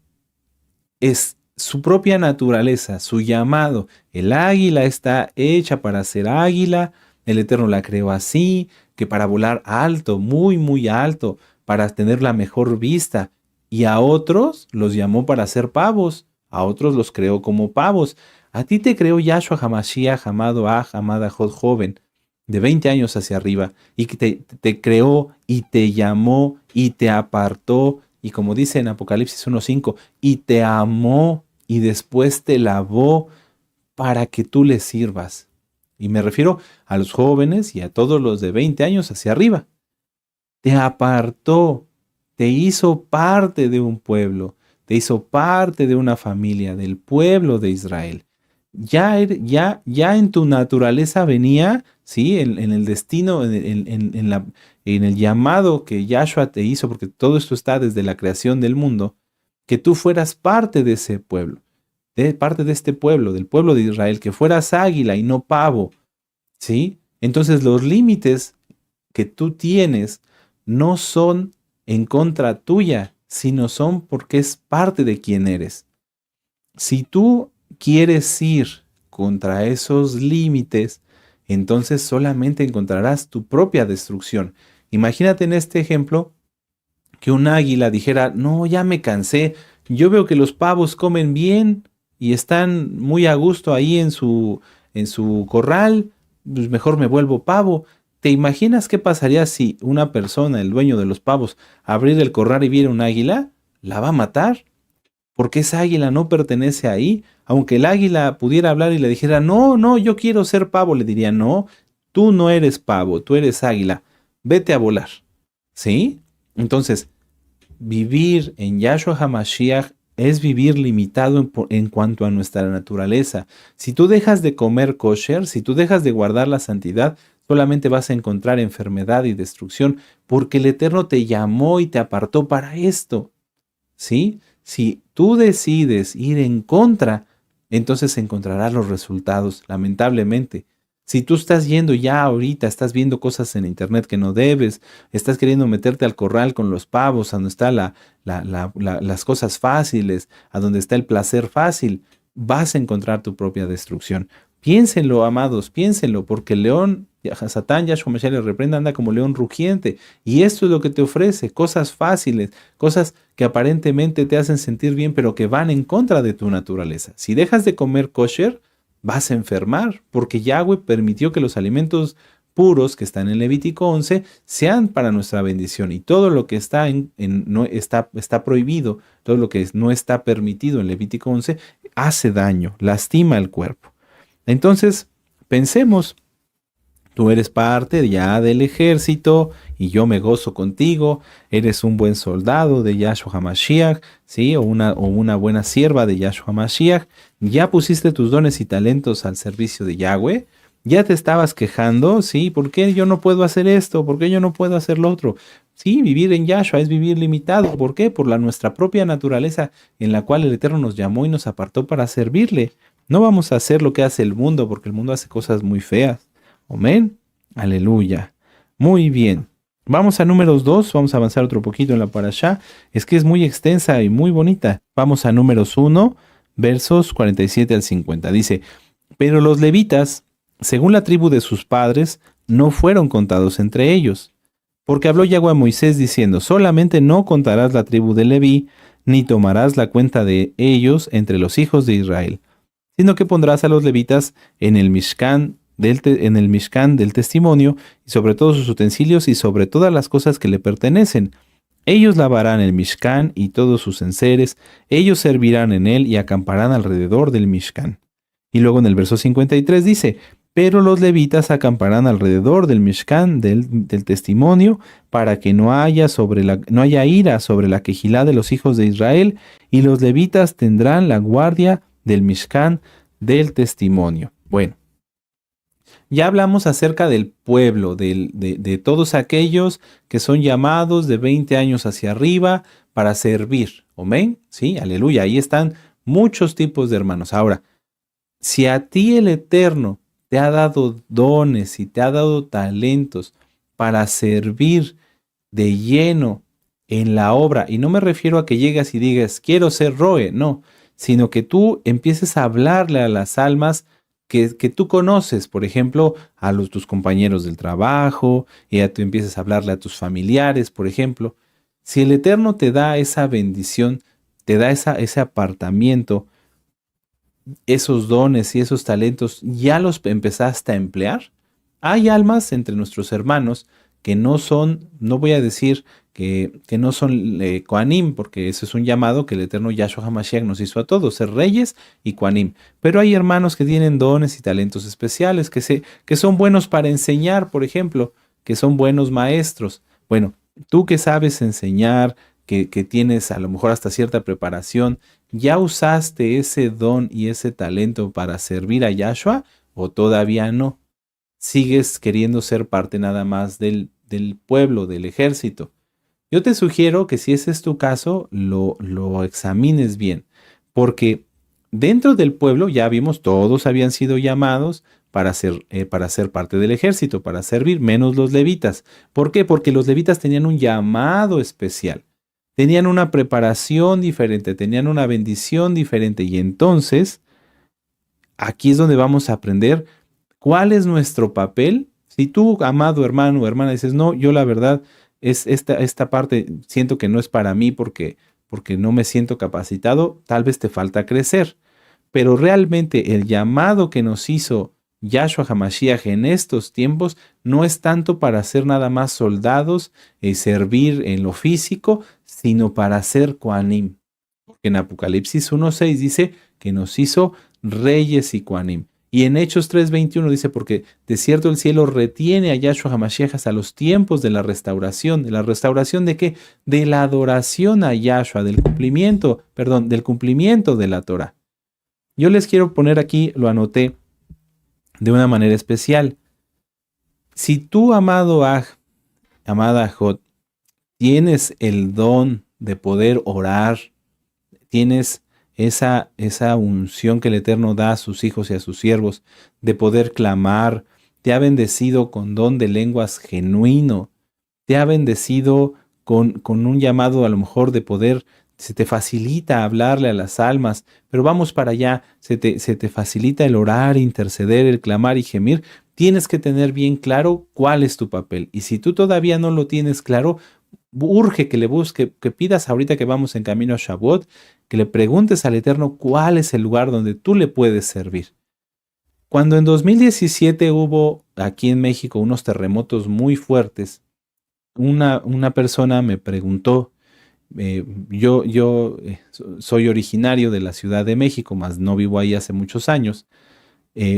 [SPEAKER 1] Es su propia naturaleza, su llamado. El águila está hecha para ser águila. El Eterno la creó así, que para volar alto, muy, muy alto, para tener la mejor vista. Y a otros los llamó para ser pavos. A otros los creó como pavos. A ti te creó Yahshua HaMashiach, amado amada joven, de 20 años hacia arriba, y que te creó y te llamó y te apartó, y como dice en Apocalipsis 1:5, y te amó y después te lavó para que tú le sirvas. Y me refiero a los jóvenes y a todos los de 20 años hacia arriba. Te apartó, te hizo parte de un pueblo, te hizo parte de una familia, del pueblo de Israel. Ya en tu naturaleza venía, ¿sí? En el destino, en el llamado que Yahshua te hizo, porque todo esto está desde la creación del mundo, que tú fueras parte de ese pueblo, parte de este pueblo, del pueblo de Israel, que fueras águila y no pavo, ¿sí? Entonces los límites que tú tienes no son en contra tuya, sino son porque es parte de quien eres. Si tú quieres ir contra esos límites, entonces solamente encontrarás tu propia destrucción. Imagínate en este ejemplo que un águila dijera, no, ya me cansé, yo veo que los pavos comen bien y están muy a gusto ahí en su corral, pues mejor me vuelvo pavo. ¿Te imaginas qué pasaría si una persona, el dueño de los pavos, abrir el corral y viera un águila? La va a matar, porque esa águila no pertenece ahí. Aunque el águila pudiera hablar y le dijera, no, no, yo quiero ser pavo, le diría, no, tú no eres pavo, tú eres águila, vete a volar. ¿Sí? Entonces, vivir en Yahshua HaMashiach es vivir limitado en cuanto a nuestra naturaleza. Si tú dejas de comer kosher, si tú dejas de guardar la santidad, solamente vas a encontrar enfermedad y destrucción, porque el Eterno te llamó y te apartó para esto. ¿Sí? Si tú decides ir en contra, entonces encontrarás los resultados, lamentablemente. Si tú estás yendo ya ahorita, estás viendo cosas en internet que no debes, estás queriendo meterte al corral con los pavos, a donde están las cosas fáciles, a donde está el placer fácil, vas a encontrar tu propia destrucción. Piénsenlo, amados, piénsenlo, porque el león, Satán, Yahshua Mashiach le reprenda, anda como león rugiente. Y esto es lo que te ofrece, cosas fáciles, cosas que aparentemente te hacen sentir bien, pero que van en contra de tu naturaleza. Si dejas de comer kosher, vas a enfermar, porque Yahweh permitió que los alimentos puros que están en Levítico 11 sean para nuestra bendición, y todo lo que no está prohibido, todo lo que no está permitido en Levítico 11 hace daño, lastima el cuerpo. Entonces, pensemos, tú eres parte ya del ejército y yo me gozo contigo, eres un buen soldado de Yahshua HaMashiach, ¿sí? O una buena sierva de Yahshua HaMashiach, ya pusiste tus dones y talentos al servicio de Yahweh, ya te estabas quejando, ¿sí? ¿Por qué yo no puedo hacer esto? ¿Por qué yo no puedo hacer lo otro? Sí, vivir en Yahshua es vivir limitado. ¿Por qué? Por nuestra propia naturaleza en la cual el Eterno nos llamó y nos apartó para servirle. No vamos a hacer lo que hace el mundo, porque el mundo hace cosas muy feas. Amén. Aleluya. Muy bien. Vamos a números 2, vamos a avanzar otro poquito en la parashá. Es que es muy extensa y muy bonita. Vamos a números 1, versos 47 al 50. Dice, pero los levitas, según la tribu de sus padres, no fueron contados entre ellos. Porque habló Yahweh a Moisés diciendo, solamente no contarás la tribu de Leví, ni tomarás la cuenta de ellos entre los hijos de Israel, sino que pondrás a los levitas en el Mishkan del testimonio, y sobre todos sus utensilios y sobre todas las cosas que le pertenecen. Ellos lavarán el Mishkan y todos sus enseres, ellos servirán en él y acamparán alrededor del Mishkan. Y luego en el verso 53 dice, pero los levitas acamparán alrededor del Mishkan del testimonio, para que no haya ira sobre la quejilá de los hijos de Israel, y los levitas tendrán la guardia del Mishkan del testimonio. Bueno, ya hablamos acerca del pueblo, de todos aquellos que son llamados de 20 años hacia arriba para servir. Amén. Sí, aleluya. Ahí están muchos tipos de hermanos. Ahora, si a ti el Eterno te ha dado dones y te ha dado talentos para servir de lleno en la obra, y no me refiero a que llegas y digas, quiero ser Roe, no, sino que tú empieces a hablarle a las almas que tú conoces, por ejemplo, a tus compañeros del trabajo, y ya tú empieces a hablarle a tus familiares, por ejemplo. Si el Eterno te da esa bendición, te da ese apartamiento, esos dones y esos talentos, ¿ya los empezaste a emplear? Hay almas entre nuestros hermanos que no son, no voy a decir que no son Kohanim, porque ese es un llamado que el eterno Yahshua HaMashiach nos hizo a todos, ser reyes y Kohanim. Pero hay hermanos que tienen dones y talentos especiales, que son buenos para enseñar, por ejemplo, que son buenos maestros. Bueno, tú que sabes enseñar, que tienes a lo mejor hasta cierta preparación, ¿ya usaste ese don y ese talento para servir a Yahshua o todavía no? ¿Sigues queriendo ser parte nada más del pueblo, del ejército? Yo te sugiero que si ese es tu caso, lo examines bien, porque dentro del pueblo ya vimos, todos habían sido llamados para ser parte del ejército, para servir, menos los levitas. ¿Por qué? Porque los levitas tenían un llamado especial. Tenían una preparación diferente, tenían una bendición diferente. Y entonces, aquí es donde vamos a aprender cuál es nuestro papel. Si tú, amado hermano o hermana, dices, no, yo la verdad, esta parte siento que no es para mí porque no me siento capacitado, tal vez te falta crecer. Pero realmente el llamado que nos hizo Yahshua HaMashiach en estos tiempos no es tanto para ser nada más soldados y servir en lo físico, sino para ser Kohanim. Porque en Apocalipsis 1:6 dice que nos hizo reyes y Kohanim. Y en Hechos 3:21 dice, porque de cierto el cielo retiene a Yahshua HaMashiach hasta los tiempos de la restauración. ¿De la restauración de qué? De la adoración a Yahshua, del cumplimiento de la Torah. Yo les quiero poner aquí, lo anoté de una manera especial. Si tú, amada Ajot, tienes el don de poder orar, tienes esa unción que el Eterno da a sus hijos y a sus siervos, de poder clamar, te ha bendecido con don de lenguas genuino, te ha bendecido con un llamado a lo mejor de poder, se te facilita hablarle a las almas, pero vamos para allá, se te facilita el orar, interceder, el clamar y gemir, tienes que tener bien claro cuál es tu papel. Y si tú todavía no lo tienes claro, urge que le busques, que pidas ahorita que vamos en camino a Shavuot, que le preguntes al Eterno cuál es el lugar donde tú le puedes servir. Cuando en 2017 hubo aquí en México unos terremotos muy fuertes, una persona me preguntó, yo soy originario de la Ciudad de México, mas no vivo ahí hace muchos años.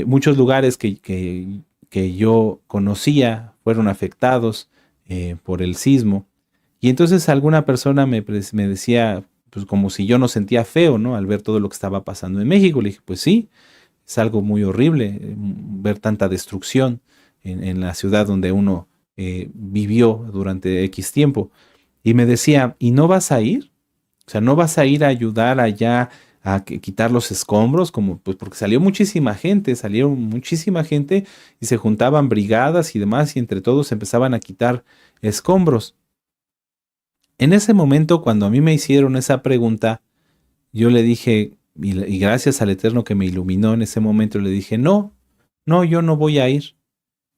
[SPEAKER 1] Muchos lugares que yo conocía fueron afectados por el sismo. Y entonces alguna persona me decía, pues como si yo no sentía feo, ¿no? Al ver todo lo que estaba pasando en México. Le dije, pues sí, es algo muy horrible ver tanta destrucción en la ciudad donde uno vivió durante X tiempo. Y me decía, ¿y no vas a ir? O sea, ¿no vas a ir a ayudar allá a quitar los escombros? Pues porque salieron muchísima gente y se juntaban brigadas y demás y entre todos empezaban a quitar escombros. En ese momento, cuando a mí me hicieron esa pregunta, yo le dije, y gracias al Eterno que me iluminó en ese momento, le dije, no, yo no voy a ir.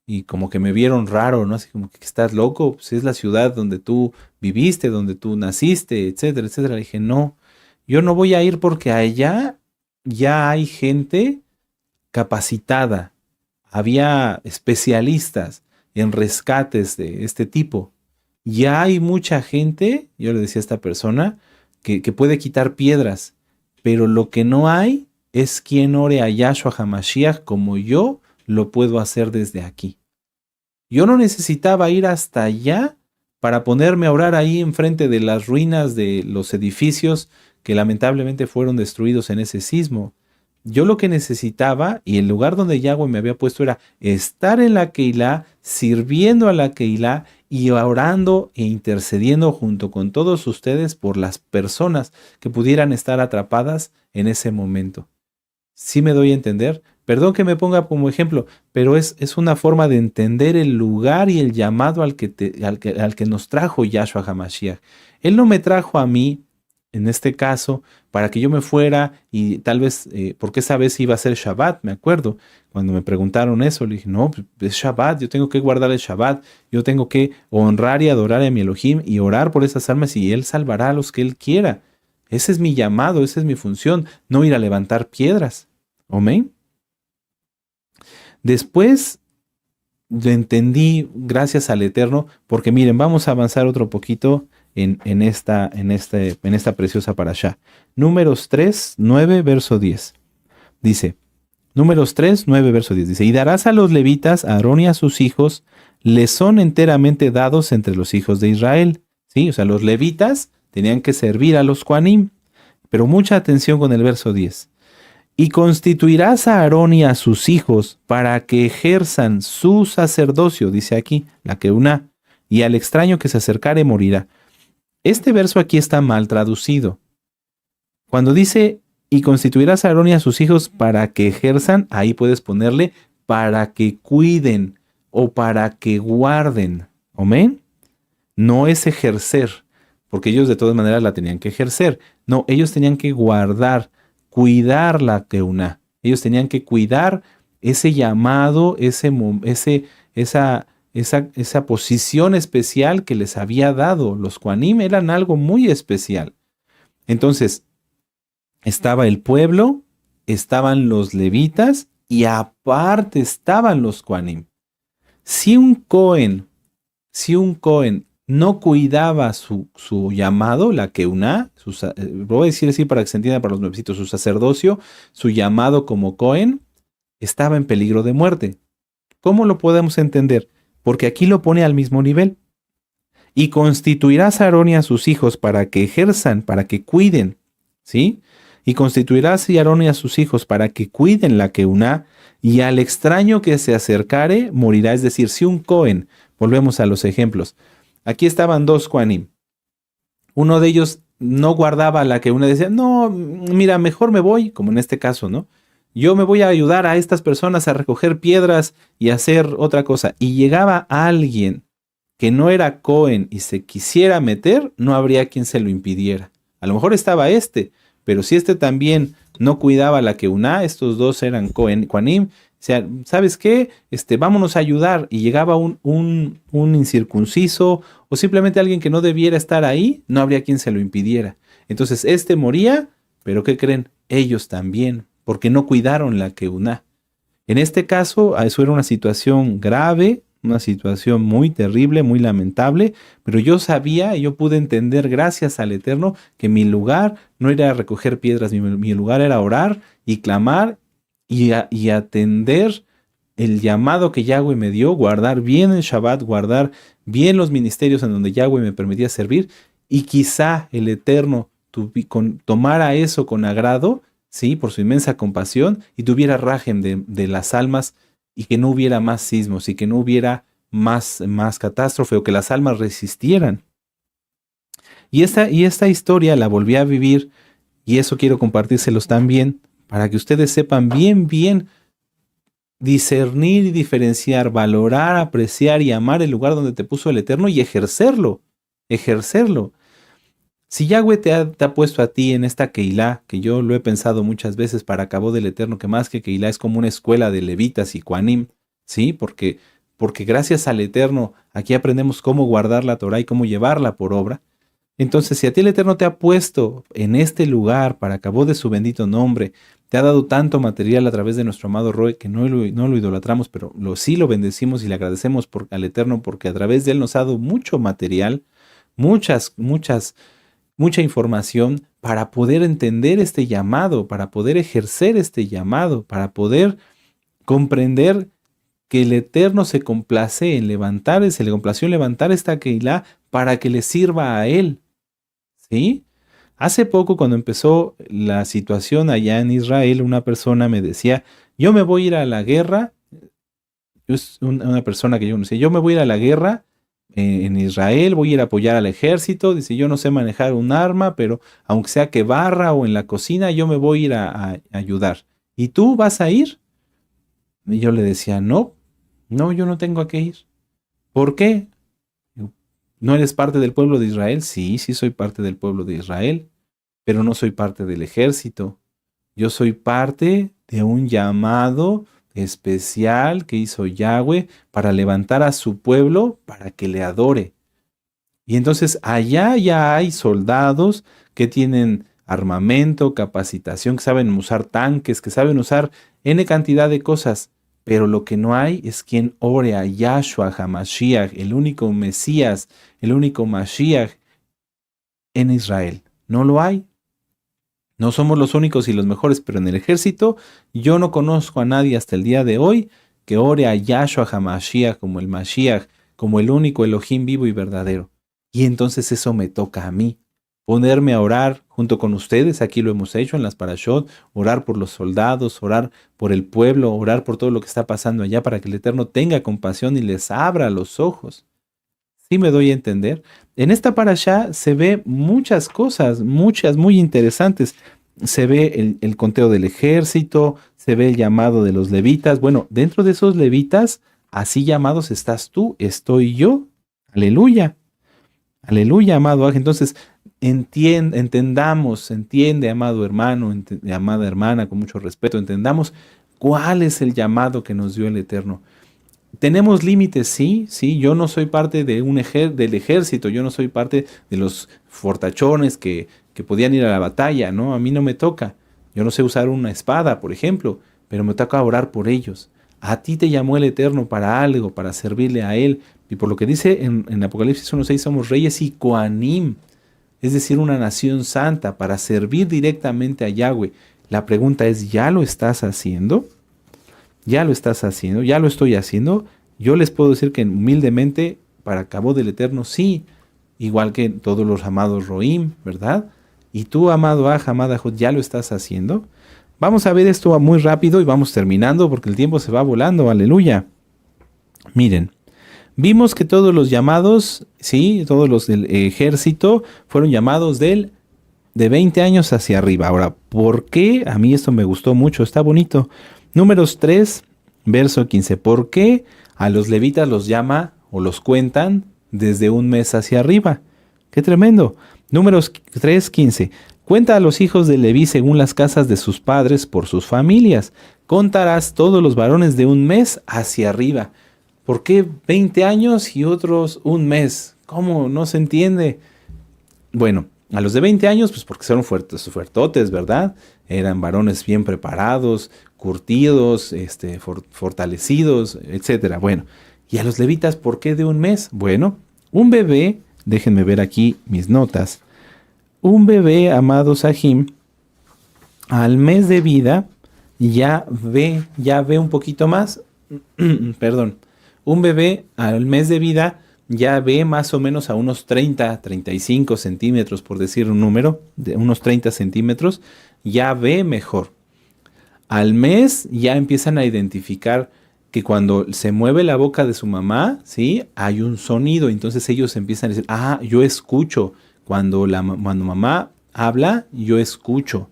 [SPEAKER 1] y como que me vieron raro, ¿no? Así como que estás loco, pues es la ciudad donde tú viviste, donde tú naciste, etcétera, etcétera. Le dije, no, yo no voy a ir porque allá ya hay gente capacitada, había especialistas en rescates de este tipo. Ya hay mucha gente, yo le decía a esta persona, que puede quitar piedras, pero lo que no hay es quien ore a Yahshua HaMashiach como yo lo puedo hacer desde aquí. Yo no necesitaba ir hasta allá para ponerme a orar ahí enfrente de las ruinas de los edificios que lamentablemente fueron destruidos en ese sismo. Yo lo que necesitaba y el lugar donde Yahweh me había puesto era estar en la Keilah, sirviendo a la Keilah y orando e intercediendo junto con todos ustedes por las personas que pudieran estar atrapadas en ese momento. ¿Sí me doy a entender? Perdón que me ponga como ejemplo, pero es una forma de entender el lugar y el llamado al que nos trajo Yahshua HaMashiach. Él no me trajo a mí, en este caso, para que yo me fuera y tal vez, porque esa vez iba a ser Shabbat, me acuerdo. Cuando me preguntaron eso, le dije, no, pues, es Shabbat, yo tengo que guardar el Shabbat, yo tengo que honrar y adorar a mi Elohim y orar por esas almas y Él salvará a los que Él quiera. Ese es mi llamado, esa es mi función, no ir a levantar piedras. Amén. Después lo entendí gracias al Eterno, porque miren, vamos a avanzar otro poquito en esta preciosa parashá. Números 3, 9, verso 10. Dice, Números 3, 9, verso 10. Dice, y darás a los levitas, a Aarón y a sus hijos, les son enteramente dados entre los hijos de Israel. ¿Sí? O sea, los levitas tenían que servir a los Kohanim. Pero mucha atención con el verso 10. Y constituirás a Aarón y a sus hijos para que ejerzan su sacerdocio, dice aquí, la Keuná, y al extraño que se acercare morirá. Este verso aquí está mal traducido. Cuando dice, y constituirás a Aarón y a sus hijos para que ejerzan, ahí puedes ponerle para que cuiden o para que guarden. ¿Amén? No es ejercer, porque ellos de todas maneras la tenían que ejercer. No, ellos tenían que guardar, cuidar la Keuná. Ellos tenían que cuidar ese llamado, esa posición especial que les había dado. Los Kohanim eran algo muy especial. Entonces, estaba el pueblo, estaban los levitas y aparte estaban los Kohanim. Si un Cohen no cuidaba su llamado, la Keuná, voy a decir así para que se entienda para los nuevecitos, su sacerdocio, su llamado como Cohen, estaba en peligro de muerte. ¿Cómo lo podemos entender? Porque aquí lo pone al mismo nivel. Y constituirás a Aarón y a sus hijos para que ejerzan, para que cuiden, ¿sí? Y constituirás a Aarón y a sus hijos para que cuiden la Keuná, y al extraño que se acercare morirá. Es decir, si un Cohen, volvemos a los ejemplos, aquí estaban dos Kohanim. Uno de ellos no guardaba la Keuná, decía, no, mira, mejor me voy, como en este caso, ¿no? Yo me voy a ayudar a estas personas a recoger piedras y a hacer otra cosa. Y llegaba alguien que no era Cohen y se quisiera meter, no habría quien se lo impidiera. A lo mejor estaba pero si también no cuidaba la Keuná, estos dos eran Kohanim, o sea, ¿sabes qué? Vámonos a ayudar. Y llegaba un incircunciso o simplemente alguien que no debiera estar ahí, no habría quien se lo impidiera. Entonces, moría, pero ¿qué creen? Ellos también, porque no cuidaron la Keuná. En este caso, eso era una situación grave, una situación muy terrible, muy lamentable, pero yo sabía y yo pude entender, gracias al Eterno, que mi lugar no era recoger piedras, mi lugar era orar y clamar y atender el llamado que Yahweh me dio, guardar bien el Shabbat, guardar bien los ministerios en donde Yahweh me permitía servir, y quizá el Eterno tomara eso con agrado, ¿sí? Por su inmensa compasión, y tuviera rajem de las almas, y que no hubiera más sismos, y que no hubiera más catástrofe, o que las almas resistieran. Y esta historia la volví a vivir, y eso quiero compartírselos también, para que ustedes sepan bien discernir y diferenciar, valorar, apreciar y amar el lugar donde te puso el Eterno y ejercerlo. Si Yahweh te ha puesto a ti en esta Keilah, que yo lo he pensado muchas veces para cabo del Eterno, que más que Keilah es como una escuela de levitas y Kohanim, ¿sí? Porque porque gracias al Eterno aquí aprendemos cómo guardar la Torah y cómo llevarla por obra. Entonces, si a ti el Eterno te ha puesto en este lugar para cabo de su bendito nombre, te ha dado tanto material a través de nuestro amado Roy, que no lo idolatramos, pero sí lo bendecimos y le agradecemos al Eterno, porque a través de él nos ha dado mucho material, mucha información para poder entender este llamado, para poder ejercer este llamado, para poder comprender que el Eterno se complace en levantar, se le complació en levantar esta Keilah para que le sirva a él. ¿Sí? Hace poco, cuando empezó la situación allá en Israel, una persona me decía, yo me voy a ir a la guerra, es una persona que yo no sé, yo me voy a ir a la guerra en Israel, voy a ir a apoyar al ejército, dice, yo no sé manejar un arma, pero aunque sea que barra o en la cocina, yo me voy a ir a ayudar. ¿Y tú vas a ir? Y yo le decía, no, yo no tengo a qué ir. ¿Por qué? ¿No eres parte del pueblo de Israel? Sí, soy parte del pueblo de Israel, pero no soy parte del ejército. Yo soy parte de un llamado especial que hizo Yahweh para levantar a su pueblo para que le adore. Y entonces allá ya hay soldados que tienen armamento, capacitación, que saben usar tanques, que saben usar N cantidad de cosas. Pero lo que no hay es quien ore a Yahshua HaMashiach, el único Mesías, el único Mashiach en Israel. No lo hay. No somos los únicos y los mejores, pero en el ejército yo no conozco a nadie hasta el día de hoy que ore a Yahshua HaMashiach como el Mashiach, como el único Elohim vivo y verdadero. Y entonces eso me toca a mí. Ponerme a orar junto con ustedes, aquí lo hemos hecho en las Parashot, orar por los soldados, orar por el pueblo, orar por todo lo que está pasando allá para que el Eterno tenga compasión y les abra los ojos. ¿Sí me doy a entender? En esta Parashá se ve muchas cosas, muchas muy interesantes. Se ve el conteo del ejército, se ve el llamado de los levitas. Bueno, dentro de esos levitas, así llamados estás tú, estoy yo. Aleluya. Aleluya, amado Ángel. Entonces, entiende, amado hermano, amada hermana, con mucho respeto, entendamos cuál es el llamado que nos dio el Eterno. Tenemos límites, sí, yo no soy parte de del ejército, yo no soy parte de los fortachones que podían ir a la batalla, ¿no? A mí no me toca. Yo no sé usar una espada, por ejemplo, pero me toca orar por ellos. A ti te llamó el Eterno para algo, para servirle a Él. Y por lo que dice en Apocalipsis 1:6, somos reyes y Kohanim, es decir, una nación santa, para servir directamente a Yahweh. La pregunta es, ¿ya lo estás haciendo? ¿Ya lo estás haciendo? ¿Ya lo estoy haciendo? Yo les puedo decir que humildemente, para cabo del Eterno, sí, igual que todos los amados Roim, ¿verdad? Y tú, amado Aj, amada Jod, ¿ya lo estás haciendo? Vamos a ver esto muy rápido y vamos terminando porque el tiempo se va volando, aleluya. Miren, vimos que todos los llamados, sí, todos los del ejército fueron llamados de 20 años hacia arriba. Ahora, ¿por qué? A mí esto me gustó mucho, está bonito. Números 3, verso 15. ¿Por qué a los levitas los llama o los cuentan desde un mes hacia arriba? ¡Qué tremendo! Números 3, 15. Cuenta a los hijos de Leví según las casas de sus padres por sus familias. Contarás todos los varones de un mes hacia arriba. ¿Por qué 20 años y otros un mes? ¿Cómo? No se entiende. Bueno, a los de 20 años, pues porque son fuertotes, ¿verdad? Eran varones bien preparados, curtidos, fortalecidos, etcétera. Bueno, y a los levitas, ¿por qué de un mes? Bueno, un bebé, déjenme ver aquí mis notas, un bebé, amado Sahim, al mes de vida ya ve un poquito más, perdón, un bebé al mes de vida ya ve más o menos a unos 35 centímetros, por decir un número, de unos 30 centímetros, ya ve mejor. Al mes ya empiezan a identificar que cuando se mueve la boca de su mamá, ¿sí? Hay un sonido, entonces ellos empiezan a decir, yo escucho. Cuando mamá habla, yo escucho,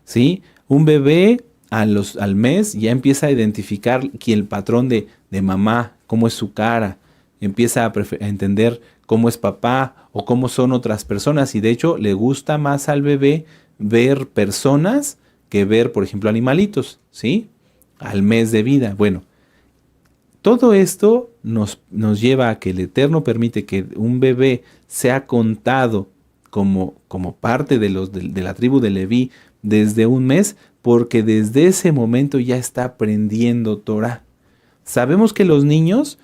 [SPEAKER 1] ¿sí? Un bebé al mes ya empieza a identificar que el patrón de mamá, cómo es su cara, empieza a entender cómo es papá o cómo son otras personas, y de hecho le gusta más al bebé ver personas que ver, por ejemplo, animalitos, ¿sí? Al mes de vida. Bueno, Todo esto nos lleva a que el Eterno permite que un bebé sea contado como parte de la tribu de Leví desde un mes, porque desde ese momento ya está aprendiendo Torah. Sabemos que los niños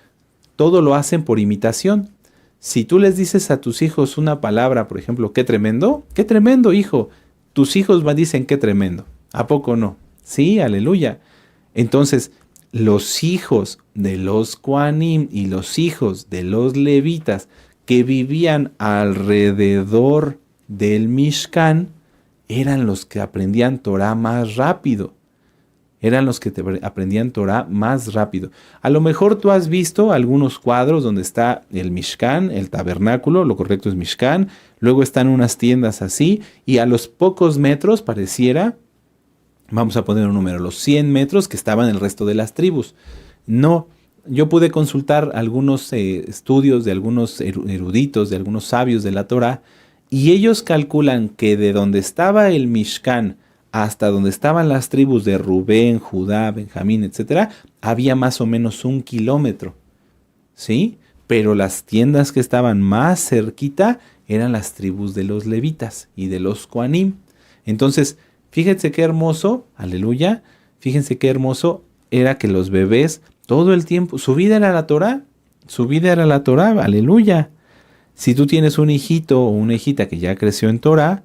[SPEAKER 1] todo lo hacen por imitación. Si tú les dices a tus hijos una palabra, por ejemplo, qué tremendo, hijo, tus hijos dicen qué tremendo. ¿A poco no? Sí, aleluya. Entonces, los hijos de los Kohanim y los hijos de los levitas que vivían alrededor del Mishkan eran los que aprendían Torah más rápido. A lo mejor tú has visto algunos cuadros donde está el Mishkan, el tabernáculo, lo correcto es Mishkan, luego están unas tiendas así, y a los pocos metros pareciera, vamos a poner un número, los 100 metros que estaban el resto de las tribus. No, yo pude consultar algunos estudios de algunos eruditos, de algunos sabios de la Torah, y ellos calculan que de donde estaba el Mishkan hasta donde estaban las tribus de Rubén, Judá, Benjamín, etc., había más o menos 1 kilómetro, ¿sí? Pero las tiendas que estaban más cerquita eran las tribus de los levitas y de los Kohanim. Entonces, fíjense qué hermoso, aleluya, fíjense qué hermoso era que los bebés todo el tiempo, su vida era la Torah, aleluya. Si tú tienes un hijito o una hijita que ya creció en Torah,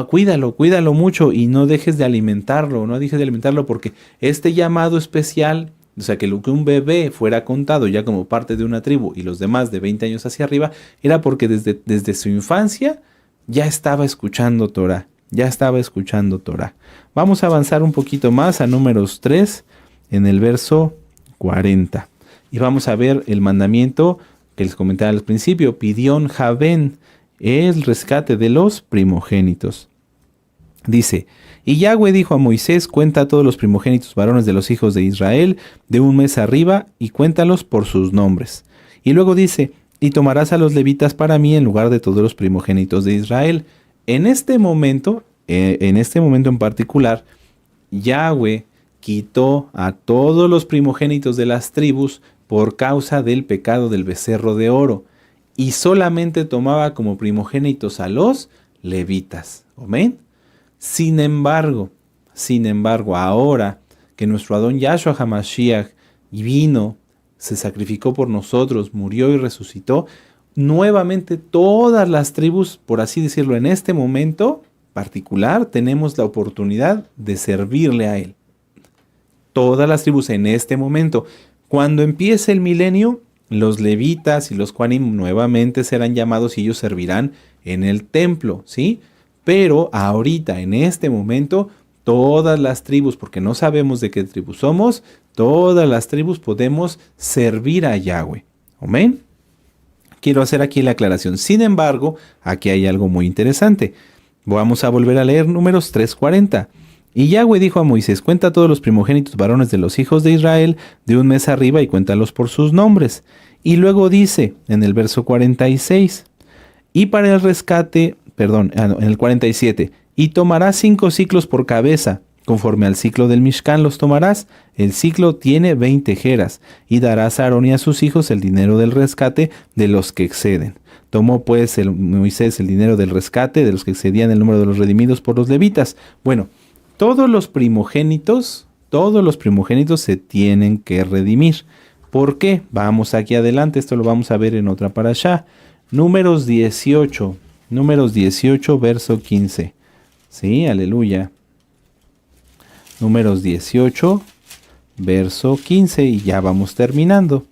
[SPEAKER 1] cuídalo mucho y no dejes de alimentarlo, porque este llamado especial, o sea, que un bebé fuera contado ya como parte de una tribu y los demás de 20 años hacia arriba, era porque desde su infancia ya estaba escuchando Torah. Vamos a avanzar un poquito más a Números 3 en el verso 40. Y vamos a ver el mandamiento que les comentaba al principio, Pidión Javén, el rescate de los primogénitos. Dice, y Yahweh dijo a Moisés, cuenta a todos los primogénitos varones de los hijos de Israel de un mes arriba y cuéntalos por sus nombres. Y luego dice, y tomarás a los levitas para mí en lugar de todos los primogénitos de Israel. En este momento en particular, Yahweh quitó a todos los primogénitos de las tribus por causa del pecado del becerro de oro, y solamente tomaba como primogénitos a los levitas. ¿Amén? Sin embargo, ahora que nuestro Adón Yahshua HaMashiach vino, se sacrificó por nosotros, murió y resucitó, nuevamente todas las tribus, por así decirlo, en este momento particular, tenemos la oportunidad de servirle a Él. Todas las tribus en este momento. Cuando empiece el milenio, los levitas y los Kohanim nuevamente serán llamados y ellos servirán en el templo, ¿sí? Pero ahorita, en este momento, todas las tribus, porque no sabemos de qué tribu somos, todas las tribus podemos servir a Yahweh. ¿Amén? Quiero hacer aquí la aclaración. Sin embargo, aquí hay algo muy interesante. Vamos a volver a leer Números 3:40. Y Yahweh dijo a Moisés, cuenta a todos los primogénitos varones de los hijos de Israel de un mes arriba y cuéntalos por sus nombres. Y luego dice en el verso 46, y para el rescate, en el 47, y tomarás 5 ciclos por cabeza, conforme al ciclo del Mishkan los tomarás, el ciclo tiene 20 jeras, y darás a Aarón y a sus hijos el dinero del rescate de los que exceden. Tomó pues Moisés el dinero del rescate de los que excedían el número de los redimidos por los levitas. Bueno, todos los primogénitos se tienen que redimir. ¿Por qué? Vamos aquí adelante, esto lo vamos a ver en otra parashá. Números 18, verso 15. Sí, aleluya. Números 18, verso 15, y ya vamos terminando.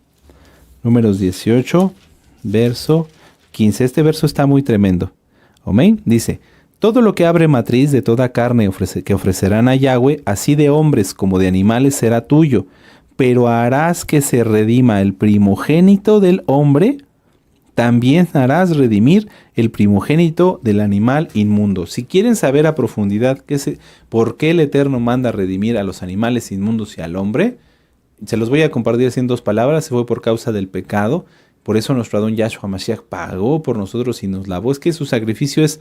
[SPEAKER 1] Números 18, verso 15. Este verso está muy tremendo. Amén. Dice, todo lo que abre matriz de toda carne que ofrecerán a Yahweh, así de hombres como de animales, será tuyo, pero harás que se redima el primogénito del hombre, también harás redimir el primogénito del animal inmundo. Si quieren saber a profundidad por qué el Eterno manda redimir a los animales inmundos y al hombre, se los voy a compartir así en 2 palabras. Se fue por causa del pecado. Por eso nuestro Adón Yahshua Mashiach pagó por nosotros y nos lavó. Es que su sacrificio es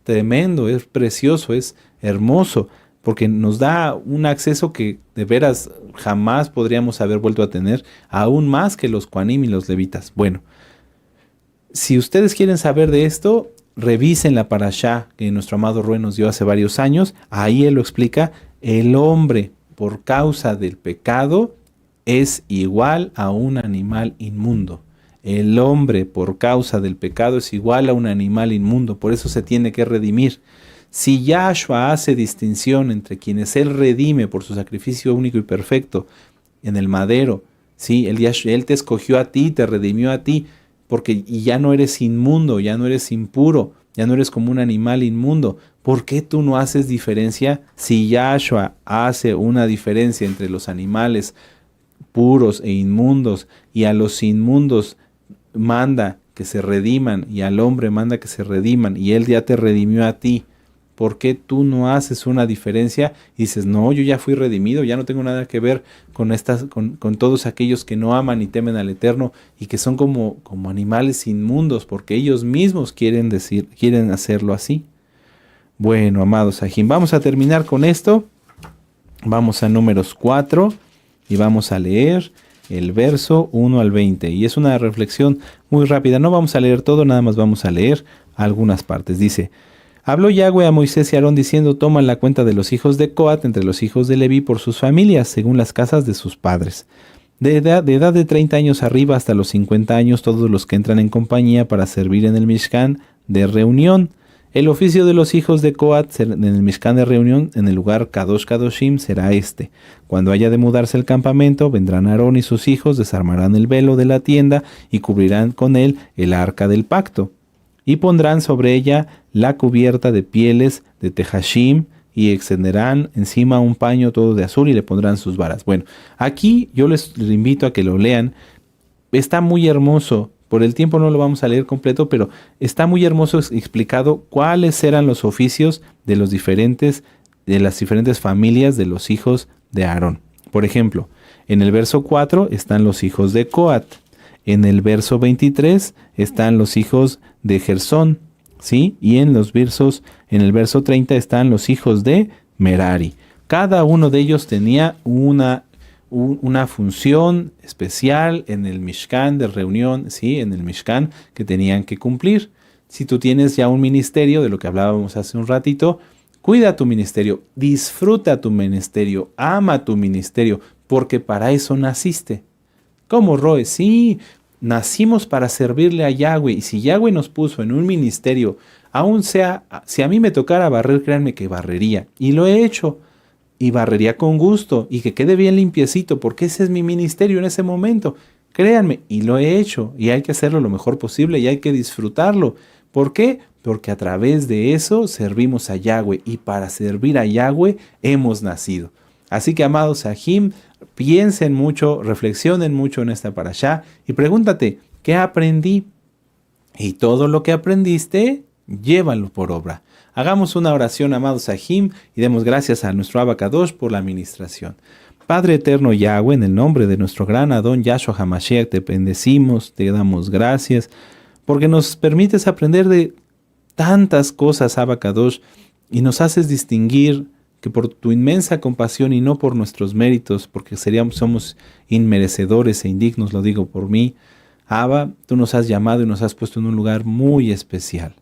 [SPEAKER 1] tremendo, es precioso, es hermoso. porque nos da un acceso que de veras jamás podríamos haber vuelto a tener, aún más que los Kohanim y los levitas. Bueno, si ustedes quieren saber de esto, revisen la parashá que nuestro amado Rue nos dio hace varios años. Ahí él lo explica. El hombre, por causa del pecado, es igual a un animal inmundo. El hombre, por causa del pecado, es igual a un animal inmundo. Por eso se tiene que redimir. Si Yahshua hace distinción entre quienes él redime por su sacrificio único y perfecto en el madero, ¿sí? Él te escogió a ti, te redimió a ti, porque ya no eres inmundo, ya no eres impuro, ya no eres como un animal inmundo. ¿Por qué tú no haces diferencia? Si Yahshua hace una diferencia entre los animales puros e inmundos, y a los inmundos manda que se rediman, y al hombre manda que se rediman, y él ya te redimió a ti, ¿por qué tú no haces una diferencia y dices, no, yo ya fui redimido, ya no tengo nada que ver con todos aquellos que no aman y temen al Eterno y que son como animales inmundos porque ellos mismos quieren hacerlo así? Bueno, amados Sahim, vamos a terminar con esto. Vamos a Números 4 y vamos a leer el verso 1 al 20. Y es una reflexión muy rápida, no vamos a leer todo, nada más vamos a leer algunas partes. Dice: habló Yahweh a Moisés y Aarón diciendo: toman la cuenta de los hijos de Coat entre los hijos de Leví por sus familias, según las casas de sus padres. De edad de 30 años arriba hasta los 50 años, todos los que entran en compañía para servir en el Mishkan de reunión. El oficio de los hijos de Coat en el Mishkan de reunión, en el lugar Kadosh Kadoshim, será este. Cuando haya de mudarse el campamento, vendrán Aarón y sus hijos, desarmarán el velo de la tienda y cubrirán con él el arca del pacto. Y pondrán sobre ella la cubierta de pieles de Tejashim y extenderán encima un paño todo de azul y le pondrán sus varas. Bueno, aquí yo les invito a que lo lean. Está muy hermoso. Por el tiempo no lo vamos a leer completo, pero está muy hermoso explicado cuáles eran los oficios de las diferentes familias de los hijos de Aarón. Por ejemplo, en el verso 4 están los hijos de Coat. En el verso 23 están los hijos de Gersón, ¿sí? Y en el verso 30 están los hijos de Merari. Cada uno de ellos tenía una función especial en el Mishkan de reunión, ¿sí? En el Mishkan que tenían que cumplir. Si tú tienes ya un ministerio, de lo que hablábamos hace un ratito, cuida tu ministerio, disfruta tu ministerio, ama tu ministerio, porque para eso naciste. ¿Cómo, Roe? Sí, nacimos para servirle a Yahweh, y si Yahweh nos puso en un ministerio, aún sea, si a mí me tocara barrer, créanme que barrería, y lo he hecho, y barrería con gusto, y que quede bien limpiecito, porque ese es mi ministerio en ese momento, créanme, y lo he hecho, y hay que hacerlo lo mejor posible, y hay que disfrutarlo. ¿Por qué? Porque a través de eso servimos a Yahweh, y para servir a Yahweh hemos nacido. Así que, amados Sahim, piensen mucho, reflexionen mucho en esta parashá y pregúntate, ¿qué aprendí? Y todo lo que aprendiste, llévalo por obra. Hagamos una oración, amados Sahim, y demos gracias a nuestro Abba Kadosh por la administración. Padre eterno Yahweh, en el nombre de nuestro gran Adón Yahshua HaMashiach, te bendecimos, te damos gracias, porque nos permites aprender de tantas cosas, Abba Kadosh, y nos haces distinguir que por tu inmensa compasión y no por nuestros méritos, porque somos inmerecedores e indignos, lo digo por mí, Abba, tú nos has llamado y nos has puesto en un lugar muy especial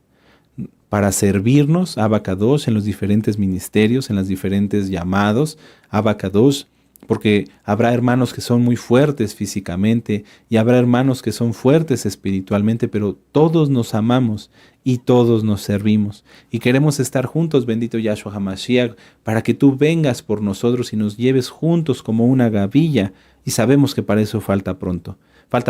[SPEAKER 1] para servirnos, Abba Kadosh, en los diferentes ministerios, en los diferentes llamados, Abba Kadosh, porque habrá hermanos que son muy fuertes físicamente y habrá hermanos que son fuertes espiritualmente, pero todos nos amamos y todos nos servimos y queremos estar juntos, bendito Yahshua HaMashiach, para que tú vengas por nosotros y nos lleves juntos como una gavilla, y sabemos que para eso falta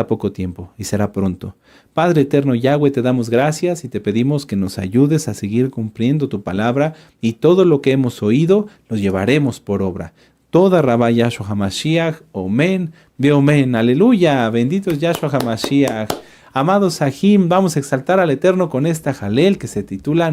[SPEAKER 1] poco tiempo y será pronto. Padre eterno Yahweh, te damos gracias y te pedimos que nos ayudes a seguir cumpliendo tu palabra, y todo lo que hemos oído los llevaremos por obra. Toda Rabá Yahshua HaMashiach, Omen, Beomen, aleluya, bendito es Yahshua HaMashiach. Amados Sahim, vamos a exaltar al Eterno con esta jalel que se titula